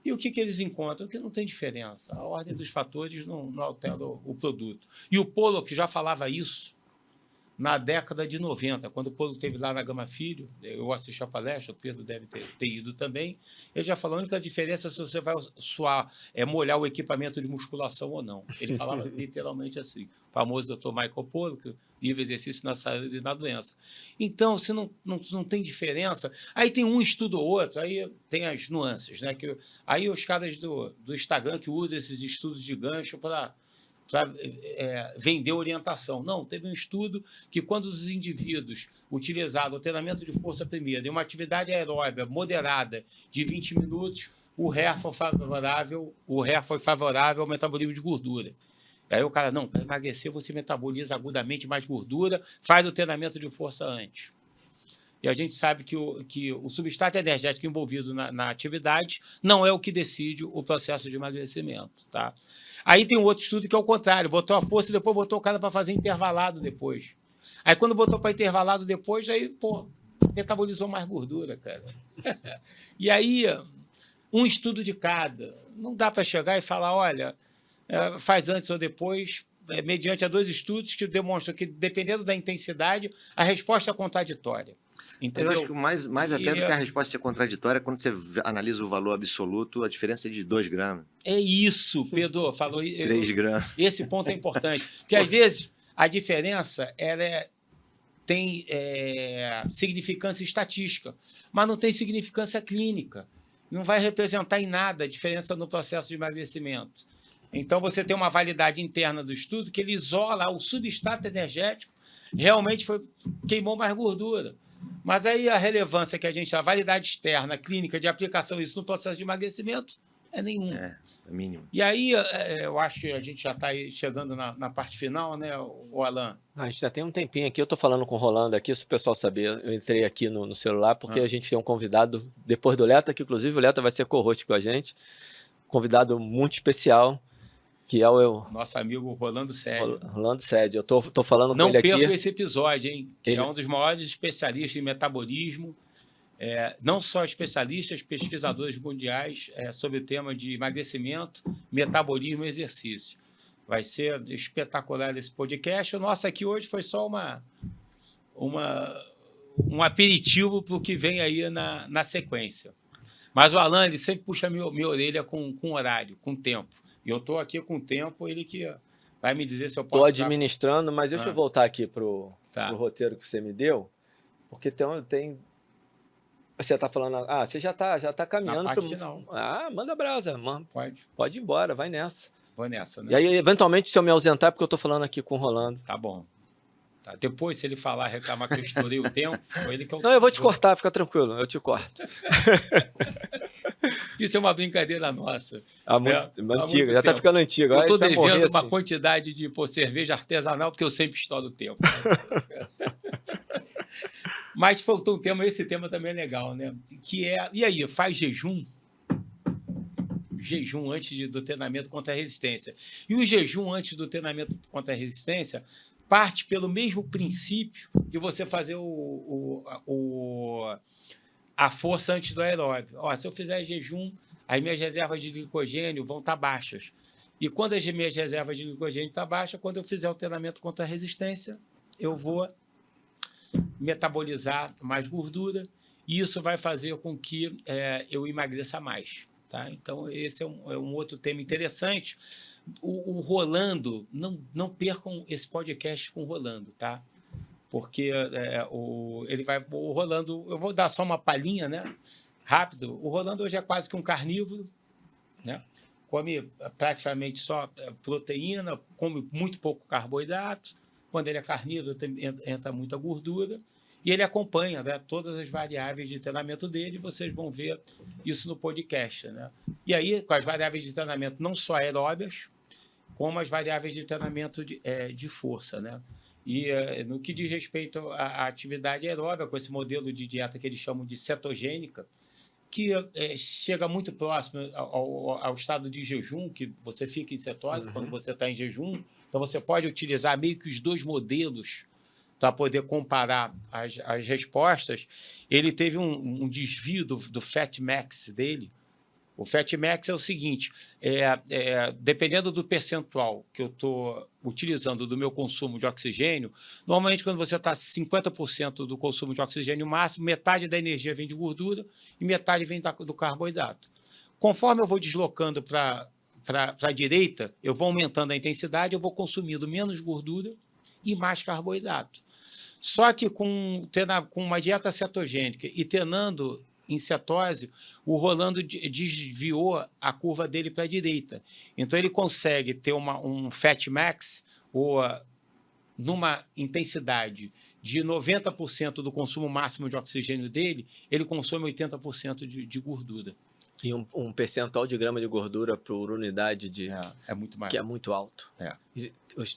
E o que eles encontram? Que não tem diferença. A ordem dos fatores não altera o produto. E o Pollock já falava isso na década de 90, quando o Pollock esteve lá na Gama Filho. Eu assisti a palestra, o Pedro deve ter ido também. Ele já falou, a única diferença é se você vai molhar o equipamento de musculação ou não. Ele falava literalmente assim. O famoso Dr. Michael Pollock, livre exercício na saúde e na doença. Então, se não tem diferença, aí tem um estudo ou outro, aí tem as nuances, né? Aí os caras do Instagram que usam esses estudos de gancho para vender orientação. Não, teve um estudo que quando os indivíduos utilizaram o treinamento de força primeira e uma atividade aeróbica moderada de 20 minutos, o RER foi favorável ao metabolismo de gordura. Aí o cara, não, para emagrecer você metaboliza agudamente mais gordura, faz o treinamento de força antes. E a gente sabe que o substrato energético envolvido na atividade não é o que decide o processo de emagrecimento. Tá? Aí tem um outro estudo que é o contrário, botou a força e depois botou o cara para fazer intervalado depois. Aí quando botou para intervalado depois, aí, metabolizou mais gordura, cara. E aí, um estudo de cada. Não dá para chegar e falar, olha, faz antes ou depois, mediante a 2 estudos que demonstram que, dependendo da intensidade, a resposta é contraditória. Entendeu? Eu acho que mais até do que a resposta ser contraditória, quando você analisa o valor absoluto, a diferença é de 2 gramas. É isso, Pedro falou. 3 gramas. Esse ponto é importante. Porque, às vezes, a diferença tem significância estatística, mas não tem significância clínica. Não vai representar em nada a diferença no processo de emagrecimento. Então, você tem uma validade interna do estudo que ele isola o substrato energético, realmente queimou mais gordura. Mas aí a relevância que a validade externa, clínica, de aplicação disso no processo de emagrecimento, é nenhuma. É mínimo. E aí, eu acho que a gente já está chegando na parte final, né, o Alan? A gente já tem um tempinho aqui, eu estou falando com o Rolando aqui, se o pessoal saber, eu entrei aqui no celular, porque a gente tem um convidado, depois do Leta, que inclusive o Leta vai ser co-host com a gente, convidado muito especial, que é o nosso amigo Rolando Sédio. Rolando Sédio. Eu tô falando com ele aqui. Não perca esse episódio, hein? Que é um dos maiores especialistas em metabolismo, não só especialistas, pesquisadores mundiais sobre o tema de emagrecimento, metabolismo e exercício. Vai ser espetacular esse podcast. O nosso aqui hoje foi só um aperitivo para o que vem aí na sequência. Mas o Alan, ele sempre puxa minha orelha com horário, com tempo. E eu estou aqui com o tempo, ele que vai me dizer se eu posso... Estou administrando, mas deixa eu voltar aqui para o roteiro que você me deu, porque tem... Você está falando... você já está caminhando... Na parte final. Manda brasa. Pode ir embora, vai nessa. Vou nessa, né? E aí, eventualmente, se eu me ausentar, é porque eu estou falando aqui com o Rolando. Tá bom. Tá. Depois, se ele falar, reclamar que eu estourei o tempo, foi ele que eu... Não, eu vou te cortar, fica tranquilo, eu te corto. Isso é uma brincadeira nossa. Antiga, já está ficando antiga. Eu estou devendo uma quantidade de cerveja artesanal, porque eu sempre estouro o tempo. Mas faltou um tema, esse tema também é legal, né? Que e aí, faz jejum? Jejum antes do treinamento contra a resistência. E o jejum antes do treinamento contra a resistência parte pelo mesmo princípio de você fazer a força antes do aeróbio. Se eu fizer jejum, as minhas reservas de glicogênio vão estar baixas. E quando as minhas reservas de glicogênio estão baixas, quando eu fizer o treinamento contra a resistência, eu vou metabolizar mais gordura e isso vai fazer com que eu emagreça mais. Tá? Então, esse é um outro tema interessante. O Rolando, não percam esse podcast com o Rolando, tá? Porque o Rolando, eu vou dar só uma palhinha, né? Rápido. O Rolando hoje é quase que um carnívoro, né? Come praticamente só proteína, come muito pouco carboidrato. Quando ele é carnívoro, entra muita gordura. E ele acompanha, né, todas as variáveis de treinamento dele, vocês vão ver isso no podcast. Né? E aí, com as variáveis de treinamento não só aeróbias, como as variáveis de treinamento de força. Né? E no que diz respeito à atividade aeróbica, com esse modelo de dieta que eles chamam de cetogênica, que chega muito próximo ao estado de jejum, que você fica em cetose quando você está em jejum. Então, você pode utilizar meio que os 2 modelos para poder comparar as respostas. Ele teve um desvio do Fat Max dele. O Fat Max é o seguinte, dependendo do percentual que eu estou utilizando do meu consumo de oxigênio, normalmente quando você está 50% do consumo de oxigênio máximo, metade da energia vem de gordura e metade vem do carboidrato. Conforme eu vou deslocando para a direita, eu vou aumentando a intensidade, eu vou consumindo menos gordura e mais carboidrato. Só que com uma dieta cetogênica e treinando em cetose, o Rolando desviou a curva dele para a direita. Então, ele consegue ter um Fat Max, ou numa intensidade de 90% do consumo máximo de oxigênio dele, ele consome 80% de gordura. E um percentual de grama de gordura por unidade é muito maior. Que é muito alto.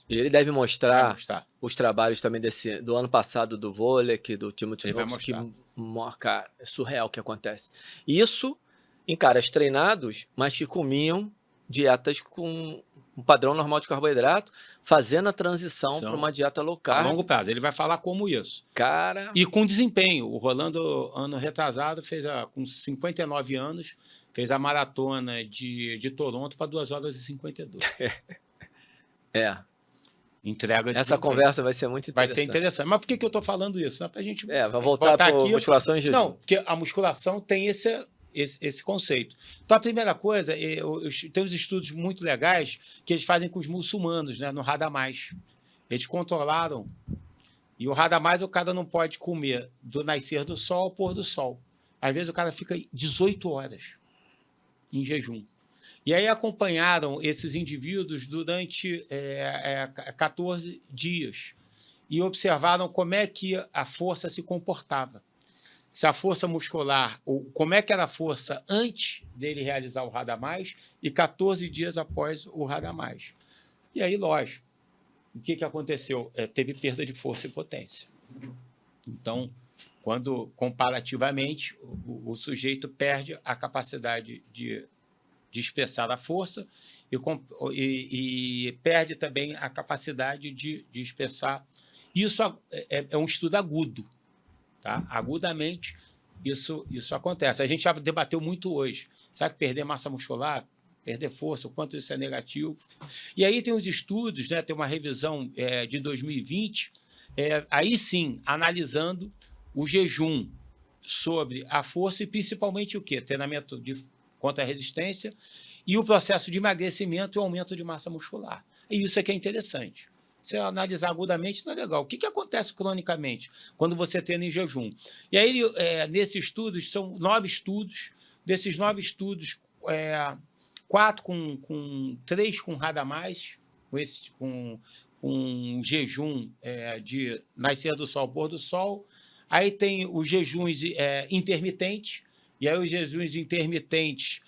Ele deve mostrar os trabalhos também do ano passado do Volek, do Timothy Brooks, que cara, é surreal o que acontece. Isso em caras treinados, mas que comiam dietas com um padrão normal de carboidrato, fazendo a transição para São uma dieta low a carb. longo prazo. Ele vai falar como isso. Cara, E com desempenho. O Rolando, ano retrasado, com 59 anos, fez a maratona de Toronto para 2 horas e 52. Entrega de essa desempenho. conversa vai ser muito Vai interessante. ser interessante. Mas por que eu estou falando isso? Para a gente vai voltar para aqui. musculação em jejum. Não, porque a musculação tem esse conceito. Então, a primeira coisa, tem uns estudos muito legais que eles fazem com os muçulmanos, né, no Hadamais. Eles controlaram. E o Hadamais, o cara não pode comer do nascer do sol ao pôr do sol. Às vezes o cara fica 18 horas em jejum. E aí acompanharam esses indivíduos durante 14 dias e observaram como é que a força se comportava. Se a força muscular, como é que era a força antes dele realizar o Hadamais e 14 dias após o Hadamais. E aí, lógico, o que aconteceu? Teve perda de força e potência. Então, quando comparativamente o sujeito perde a capacidade de expressar a força e perde também a capacidade de expressar. Isso é um estudo agudo, tá? Agudamente isso acontece. A gente já debateu muito hoje. Sabe que perder massa muscular, perder força, o quanto isso é negativo. E aí tem os estudos, né? Tem uma revisão de 2020, aí sim, analisando o jejum sobre a força e principalmente o quê? Treinamento contra a resistência e o processo de emagrecimento e aumento de massa muscular. E isso é que é interessante. Se analisar agudamente, não é legal. O que acontece cronicamente quando você treina em jejum? E aí, nesses estudos, são 9 estudos. Desses 9 estudos, 3 com Hadamais, com jejum de nascer do sol ao pôr do sol. Aí tem os jejuns intermitentes. E aí os jejuns intermitentes,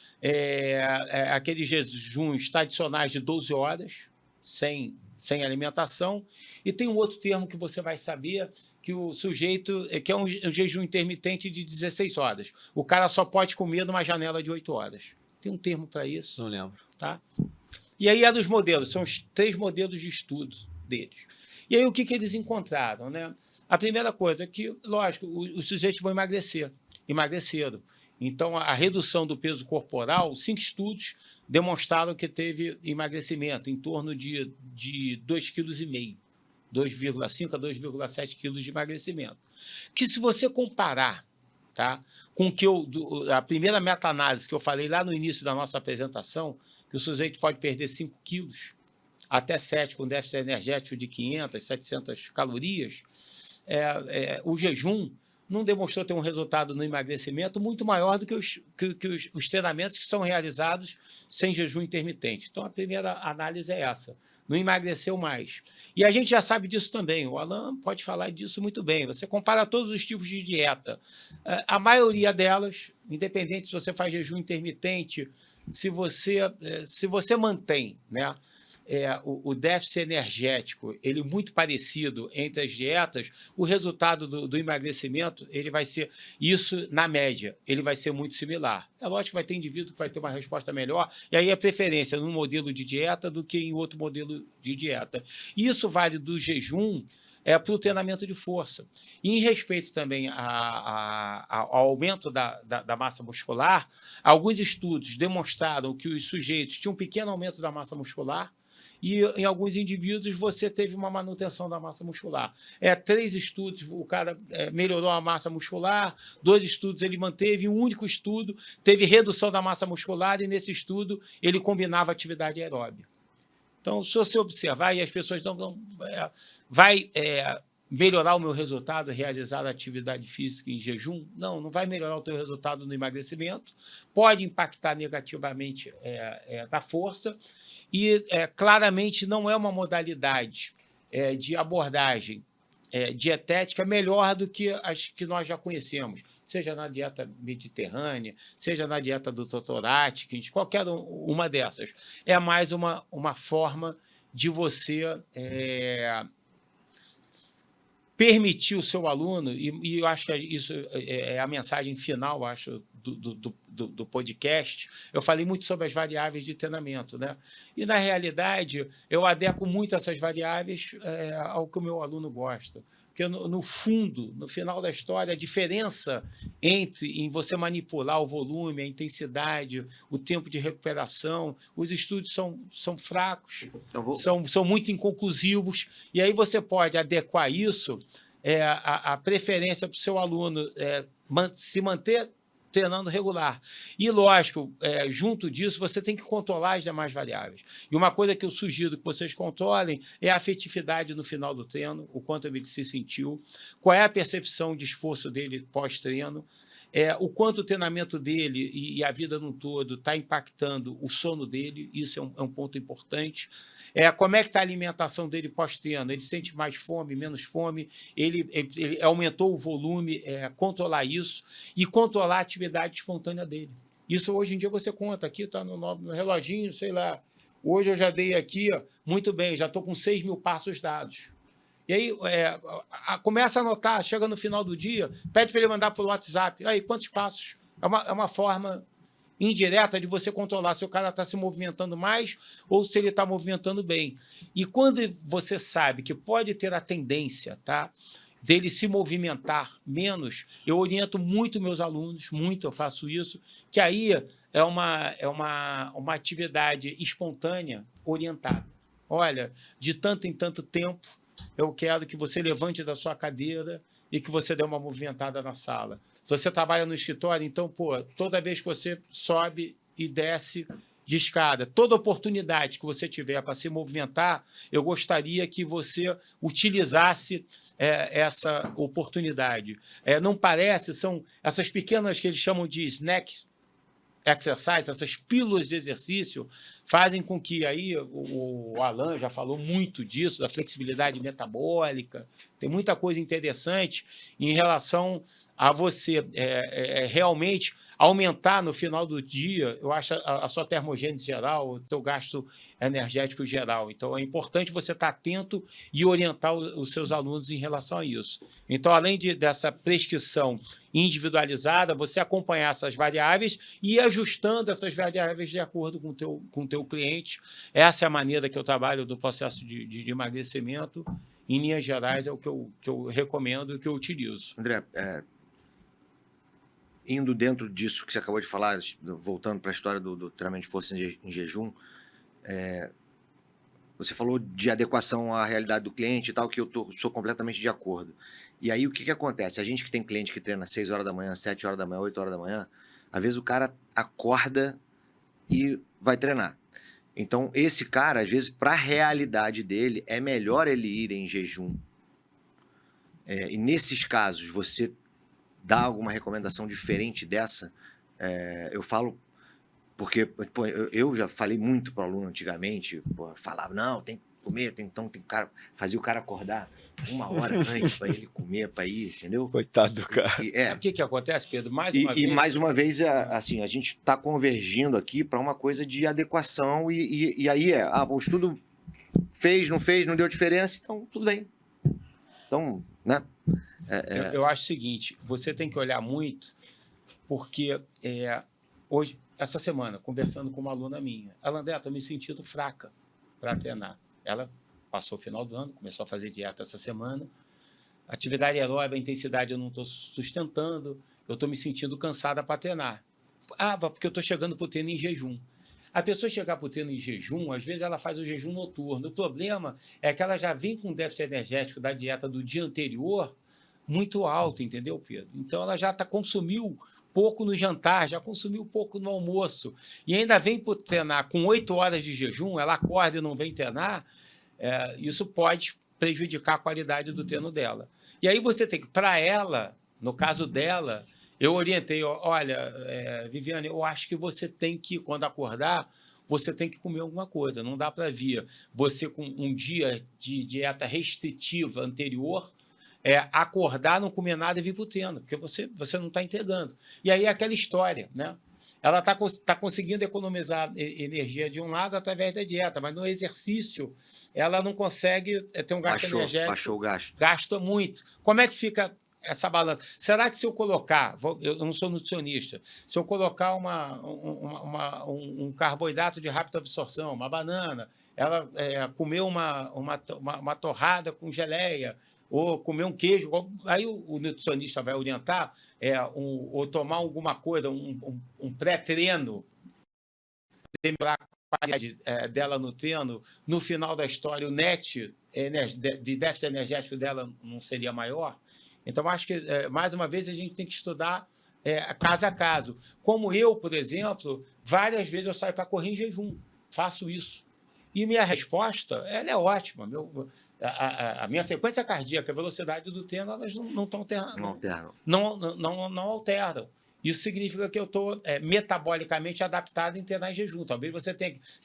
aqueles jejuns tradicionais de 12 horas, sem alimentação. E tem um outro termo que você vai saber, que o sujeito, que é um jejum intermitente de 16 horas. O cara só pode comer numa janela de 8 horas. Tem um termo para isso. Não lembro. Tá? E aí dos modelos, são os 3 modelos de estudo deles. E aí o que eles encontraram? Né? A primeira coisa é que, lógico, os sujeitos vão emagreceram. Então, a redução do peso corporal, 5 estudos demonstraram que teve emagrecimento em torno de 2,5 kg, 2,5 a 2,7 kg de emagrecimento. Que se você comparar, tá, com que a primeira meta-análise que eu falei lá no início da nossa apresentação, que o sujeito pode perder 5 quilos, até 7 com déficit energético de 500, 700 calorias, o jejum não demonstrou ter um resultado no emagrecimento muito maior do que os treinamentos que são realizados sem jejum intermitente. Então, a primeira análise é essa. Não emagreceu mais. E a gente já sabe disso também. O Alan pode falar disso muito bem. Você compara todos os tipos de dieta. A maioria delas, independente se você faz jejum intermitente, se você mantém, né, o déficit energético, ele muito parecido entre as dietas, o resultado do emagrecimento, ele vai ser, isso na média, ele vai ser muito similar. É lógico que vai ter indivíduo que vai ter uma resposta melhor, e aí a preferência num modelo de dieta do que em outro modelo de dieta. Isso vale do jejum para o treinamento de força. E em respeito também ao aumento da massa muscular, alguns estudos demonstraram que os sujeitos tinham um pequeno aumento da massa muscular, e em alguns indivíduos você teve uma manutenção da massa muscular. 3 estudos, o cara melhorou a massa muscular, 2 estudos ele manteve, e um único estudo teve redução da massa muscular, e nesse estudo ele combinava atividade aeróbica. Então, se você observar, e as pessoas vai melhorar o meu resultado realizar a atividade física em jejum? Não vai melhorar o teu resultado no emagrecimento, pode impactar negativamente da força, e claramente não é uma modalidade de abordagem dietética melhor do que as que nós já conhecemos, seja na dieta mediterrânea, seja na dieta do Dr. Atkins, qualquer uma dessas. É mais uma forma de você permitir o seu aluno, e eu acho que isso é a mensagem final, acho, do podcast, eu falei muito sobre as variáveis de treinamento, né? E, na realidade, eu adequo muito essas variáveis ao que o meu aluno gosta. Porque, no fundo, no final da história, a diferença em você manipular o volume, a intensidade, o tempo de recuperação, os estudos são fracos, são muito inconclusivos, e aí você pode adequar isso a preferência para o seu aluno se manter treinando regular. E, lógico, junto disso, você tem que controlar as demais variáveis. E uma coisa que eu sugiro que vocês controlem é a afetividade no final do treino, o quanto ele se sentiu, qual é a percepção de esforço dele pós-treino, o quanto o treinamento dele e a vida no todo está impactando o sono dele, isso é um ponto importante. Como é que está a alimentação dele pós-treino? Ele sente mais fome, menos fome? Ele aumentou o volume? Controlar isso e controlar a atividade espontânea dele. Isso hoje em dia você conta aqui, está no reloginho, sei lá. Hoje eu já dei aqui, muito bem, já estou com 6 mil passos dados. E aí começa a anotar, chega no final do dia, pede para ele mandar pelo WhatsApp. Aí, quantos passos? É uma forma indireta de você controlar se o cara está se movimentando mais ou se ele está movimentando bem. E quando você sabe que pode ter a tendência, tá, dele se movimentar menos, eu oriento muito meus alunos, eu faço isso, que aí é uma atividade espontânea orientada. Olha, de tanto em tanto tempo, eu quero que você levante da sua cadeira e que você dê uma movimentada na sala. Se você trabalha no escritório, então, toda vez que você sobe e desce de escada, toda oportunidade que você tiver para se movimentar, eu gostaria que você utilizasse essa oportunidade. Não parece, são essas pequenas que eles chamam de snacks, exercise, essas pílulas de exercício, fazem com que aí o Alan já falou muito disso, da flexibilidade metabólica, tem muita coisa interessante em relação a você realmente aumentar no final do dia, eu acho, a sua termogênese geral, o teu gasto energético geral. Então, é importante você estar atento e orientar os seus alunos em relação a isso. Então, além dessa prescrição individualizada, você acompanhar essas variáveis e ir ajustando essas variáveis de acordo com o teu cliente. Essa é a maneira que eu trabalho do processo de emagrecimento. Em linhas gerais, é o que eu recomendo e que eu utilizo. André, indo dentro disso que você acabou de falar, voltando para a história do treinamento de força em jejum, você falou de adequação à realidade do cliente e tal, que eu sou completamente de acordo. E aí, o que acontece? A gente que tem cliente que treina 6 horas da manhã, 7 horas da manhã, 8 horas da manhã, às vezes o cara acorda e vai treinar. Então, esse cara, às vezes, para a realidade dele, é melhor ele ir em jejum. E nesses casos, você dá alguma recomendação diferente dessa? Eu falo porque eu já falei muito para o aluno antigamente, falava, não, tem que comer, então tem cara, fazia o cara acordar 1 hora antes para ele comer, para ir, entendeu? Coitado do cara. O que acontece, Pedro? Mais uma vez, assim, a gente está convergindo aqui para uma coisa de adequação e aí o estudo fez, não deu diferença, então tudo bem. Então, né? Eu acho o seguinte, você tem que olhar muito, porque hoje, essa semana, conversando com uma aluna minha, ela, André, estou me sentindo fraca para treinar. Ela passou o final do ano, começou a fazer dieta essa semana, atividade aeróbica, a intensidade eu não estou sustentando, eu estou me sentindo cansada para treinar. Porque eu estou chegando para o treino em jejum. A pessoa chegar para o treino em jejum, às vezes ela faz o jejum noturno. O problema é que ela já vem com déficit energético da dieta do dia anterior muito alto, entendeu, Pedro? Então, ela já consumiu pouco no jantar, já consumiu pouco no almoço, e ainda vem para treinar com 8 horas de jejum, ela acorda e não vem treinar, isso pode prejudicar a qualidade do treino dela. E aí você tem que, para ela, no caso dela, eu orientei, olha, Viviane, eu acho que você tem que, quando acordar, você tem que comer alguma coisa, não dá para vir você com um dia de dieta restritiva anterior, acordar, não comer nada e vir para o treino, porque você não está entregando. E aí é aquela história, né? Ela está conseguindo economizar energia de um lado através da dieta, mas no exercício ela não consegue ter um gasto energético. Baixou o gasto. Gasta muito. Como é que fica essa balança. Será que se eu colocar, eu não sou nutricionista, se eu colocar um carboidrato de rápida absorção, uma banana, ela comer uma torrada com geleia, ou comer um queijo, aí o nutricionista vai orientar, ou tomar alguma coisa, um pré-treino, melhorar a qualidade dela no treino, no final da história o net de déficit energético dela não seria maior. Então, acho que, mais uma vez, a gente tem que estudar caso a caso. Como eu, por exemplo, várias vezes eu saio para correr em jejum, faço isso. E minha resposta ela é ótima. A minha frequência cardíaca, a velocidade do treino, elas não alteram. Isso significa que eu estou metabolicamente adaptado em treinar em jejum. Talvez você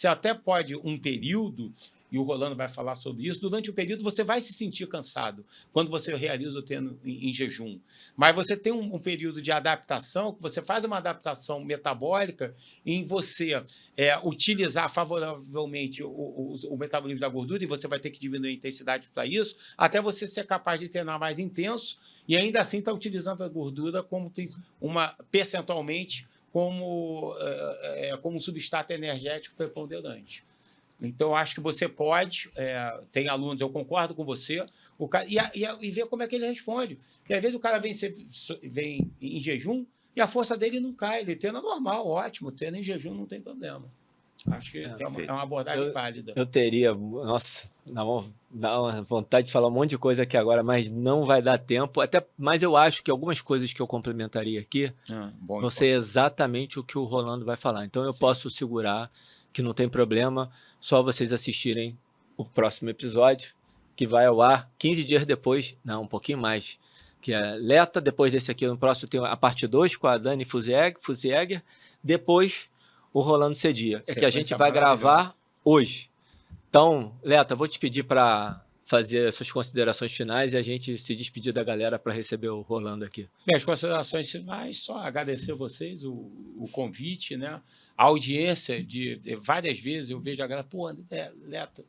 até pode um período, e o Rolando vai falar sobre isso, durante o período você vai se sentir cansado quando você realiza o treino em jejum. Mas você tem um período de adaptação, que você faz uma adaptação metabólica em você utilizar favoravelmente o metabolismo da gordura, e você vai ter que diminuir a intensidade para isso, até você ser capaz de treinar mais intenso, e ainda assim está utilizando a gordura como percentualmente como um substrato energético preponderante. Então, acho que você pode, tem alunos, eu concordo com você, e ver como é que ele responde. Porque às vezes o cara vem em jejum e a força dele não cai, ele treina normal, ótimo, treina em jejum, não tem problema. Acho que é uma abordagem válida. Eu teria, nossa, dá uma vontade de falar um monte de coisa aqui agora, mas não vai dar tempo. Mas eu acho que algumas coisas que eu complementaria aqui vão ser exatamente o que o Rolando vai falar. Então eu posso segurar que não tem problema, só vocês assistirem o próximo episódio, que vai ao ar 15 dias depois, não, um pouquinho mais, que é Leta. Depois desse aqui, no próximo tem a parte 2 com a Dani Fusiegger, depois o Rolando Cedia, que a gente vai gravar hoje. Então, Leta, vou te pedir para fazer suas considerações finais e a gente se despedir da galera para receber o Rolando aqui. Minhas considerações finais, só agradecer a vocês o convite, né? A audiência de várias vezes eu vejo a galera, pô, Leta,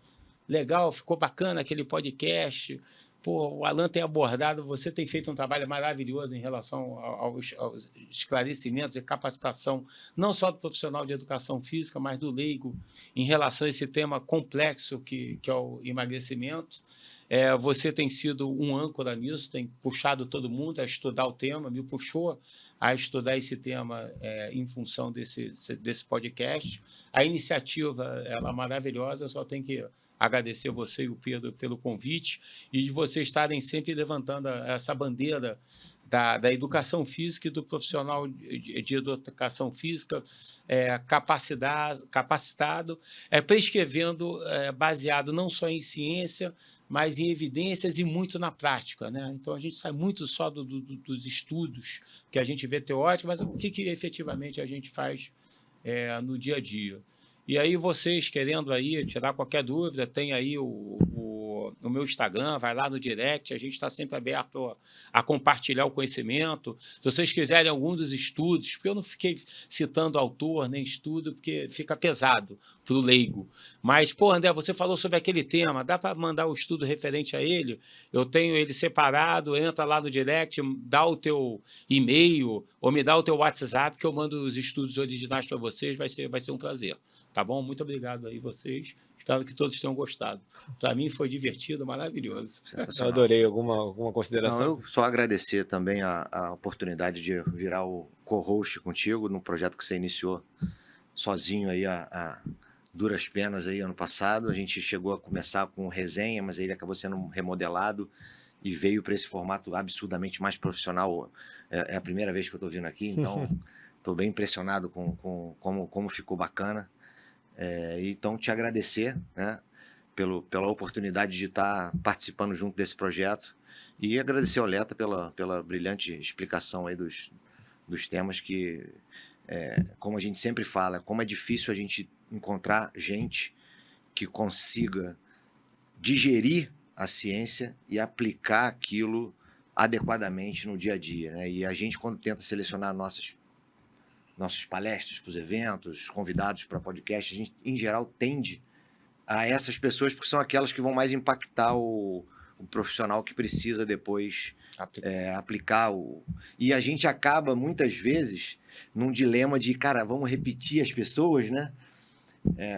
legal, ficou bacana aquele podcast. Pô, o Alan tem abordado, você tem feito um trabalho maravilhoso em relação aos esclarecimentos e capacitação, não só do profissional de educação física, mas do leigo, em relação a esse tema complexo que é o emagrecimento. Você tem sido um âncora nisso, tem puxado todo mundo a estudar o tema, me puxou a estudar esse tema em função desse podcast. A iniciativa ela é maravilhosa, só tem que agradecer você e o Pedro pelo convite e de vocês estarem sempre levantando essa bandeira da educação física e do profissional de educação física capacitado, prescrevendo baseado não só em ciência, mas em evidências e muito na prática, né? Então, a gente sai muito só dos estudos que a gente vê teórico, mas o que efetivamente a gente faz no dia a dia. E aí, vocês querendo aí tirar qualquer dúvida, tem aí o meu Instagram, vai lá no direct, a gente está sempre aberto a compartilhar o conhecimento. Se vocês quiserem algum dos estudos, porque eu não fiquei citando autor nem estudo, porque fica pesado para o leigo. Mas, pô, André, você falou sobre aquele tema, dá para mandar o estudo referente a ele? Eu tenho ele separado, entra lá no direct, dá o teu e-mail ou me dá o teu WhatsApp que eu mando os estudos originais para vocês, vai ser um prazer. Tá bom? Muito obrigado aí vocês. Espero que todos tenham gostado. Para mim foi divertido, maravilhoso. Eu adorei. Alguma consideração? Não, eu só agradecer também a oportunidade de virar o co-host contigo no projeto que você iniciou sozinho aí a duras penas aí ano passado. A gente chegou a começar com resenha, mas ele acabou sendo remodelado e veio para esse formato absurdamente mais profissional. É a primeira vez que eu estou vindo aqui, então estou bem impressionado com como ficou bacana. Então, te agradecer, né, pela oportunidade de estar participando junto desse projeto e agradecer ao Leta pela brilhante explicação aí dos temas que, como a gente sempre fala, como é difícil a gente encontrar gente que consiga digerir a ciência e aplicar aquilo adequadamente no dia a dia, né? E a gente, quando tenta selecionar nossas palestras para os eventos, convidados para podcast, a gente, em geral, tende a essas pessoas porque são aquelas que vão mais impactar o profissional que precisa depois Aplica- aplicar E a gente acaba, muitas vezes, num dilema de, cara, vamos repetir as pessoas, né?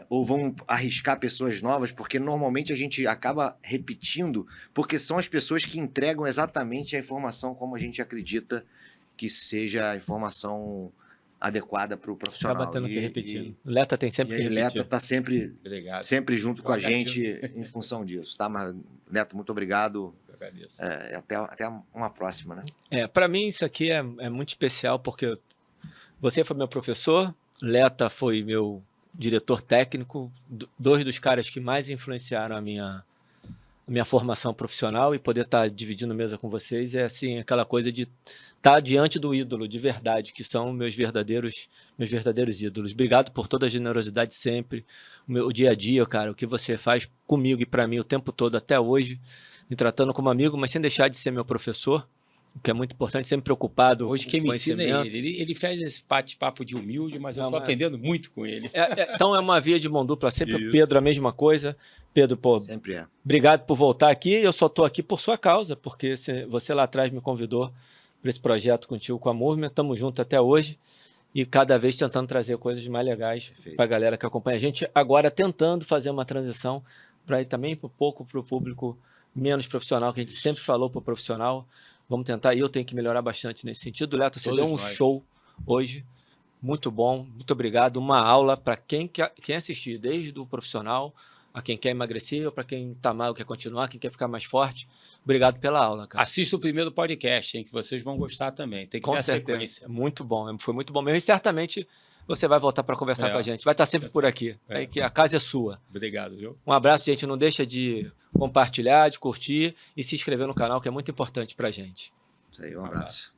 Ou vamos arriscar pessoas novas, porque normalmente a gente acaba repetindo, porque são as pessoas que entregam exatamente a informação como a gente acredita que seja a informação adequada para o profissional. Acaba tendo que repetir. O Leta tem sempre que E repetir. Leta está Obrigado. sempre junto com a gente agradeço. em função disso, tá? Mas, Neto, muito obrigado. Eu agradeço. Até uma próxima, né? Para mim isso aqui é muito especial, porque você foi meu professor, Leta foi meu diretor técnico, dois dos caras que mais influenciaram a minha formação profissional, e poder estar dividindo mesa com vocês é assim, aquela coisa de estar diante do ídolo de verdade, que são meus verdadeiros ídolos. Obrigado por toda a generosidade sempre, o dia a dia, cara, o que você faz comigo e para mim o tempo todo até hoje, me tratando como amigo, mas sem deixar de ser meu professor, o que é muito importante, sempre preocupado. Hoje quem com me ensina é conhecimento. ele. Ele faz esse bate-papo de humilde, mas eu Não, estou mas- aprendendo muito com ele. Então é uma via de mão dupla, sempre. Isso. O Pedro, a mesma coisa. Pedro, pô, Sempre é. obrigado por voltar aqui. Eu só estou aqui por sua causa, porque você lá atrás me convidou para esse projeto contigo com a Movement. Estamos juntos até hoje e cada vez tentando trazer coisas mais legais Perfeito. para a galera que acompanha a gente. Agora tentando fazer uma transição para ir também um pouco para o público menos profissional, que a gente sempre falou para o profissional. Vamos tentar, e eu tenho que melhorar bastante nesse sentido. Leto, você Todos deu um nós. show hoje, muito bom, muito obrigado. Uma aula para quem assistir, desde o profissional a quem quer emagrecer, ou para quem está mal, quer continuar, quem quer ficar mais forte. Obrigado pela aula, cara. Assista o primeiro podcast, hein, que vocês vão gostar também. Tem que Com ver a certeza. sequência. Muito bom, foi muito bom mesmo. E certamente você vai voltar para conversar com a gente. Vai estar sempre por aqui. É. Aí que a casa é sua. Obrigado, viu? Um abraço, gente. Não deixa de compartilhar, de curtir e se inscrever no canal, que é muito importante para a gente. Isso aí, um abraço.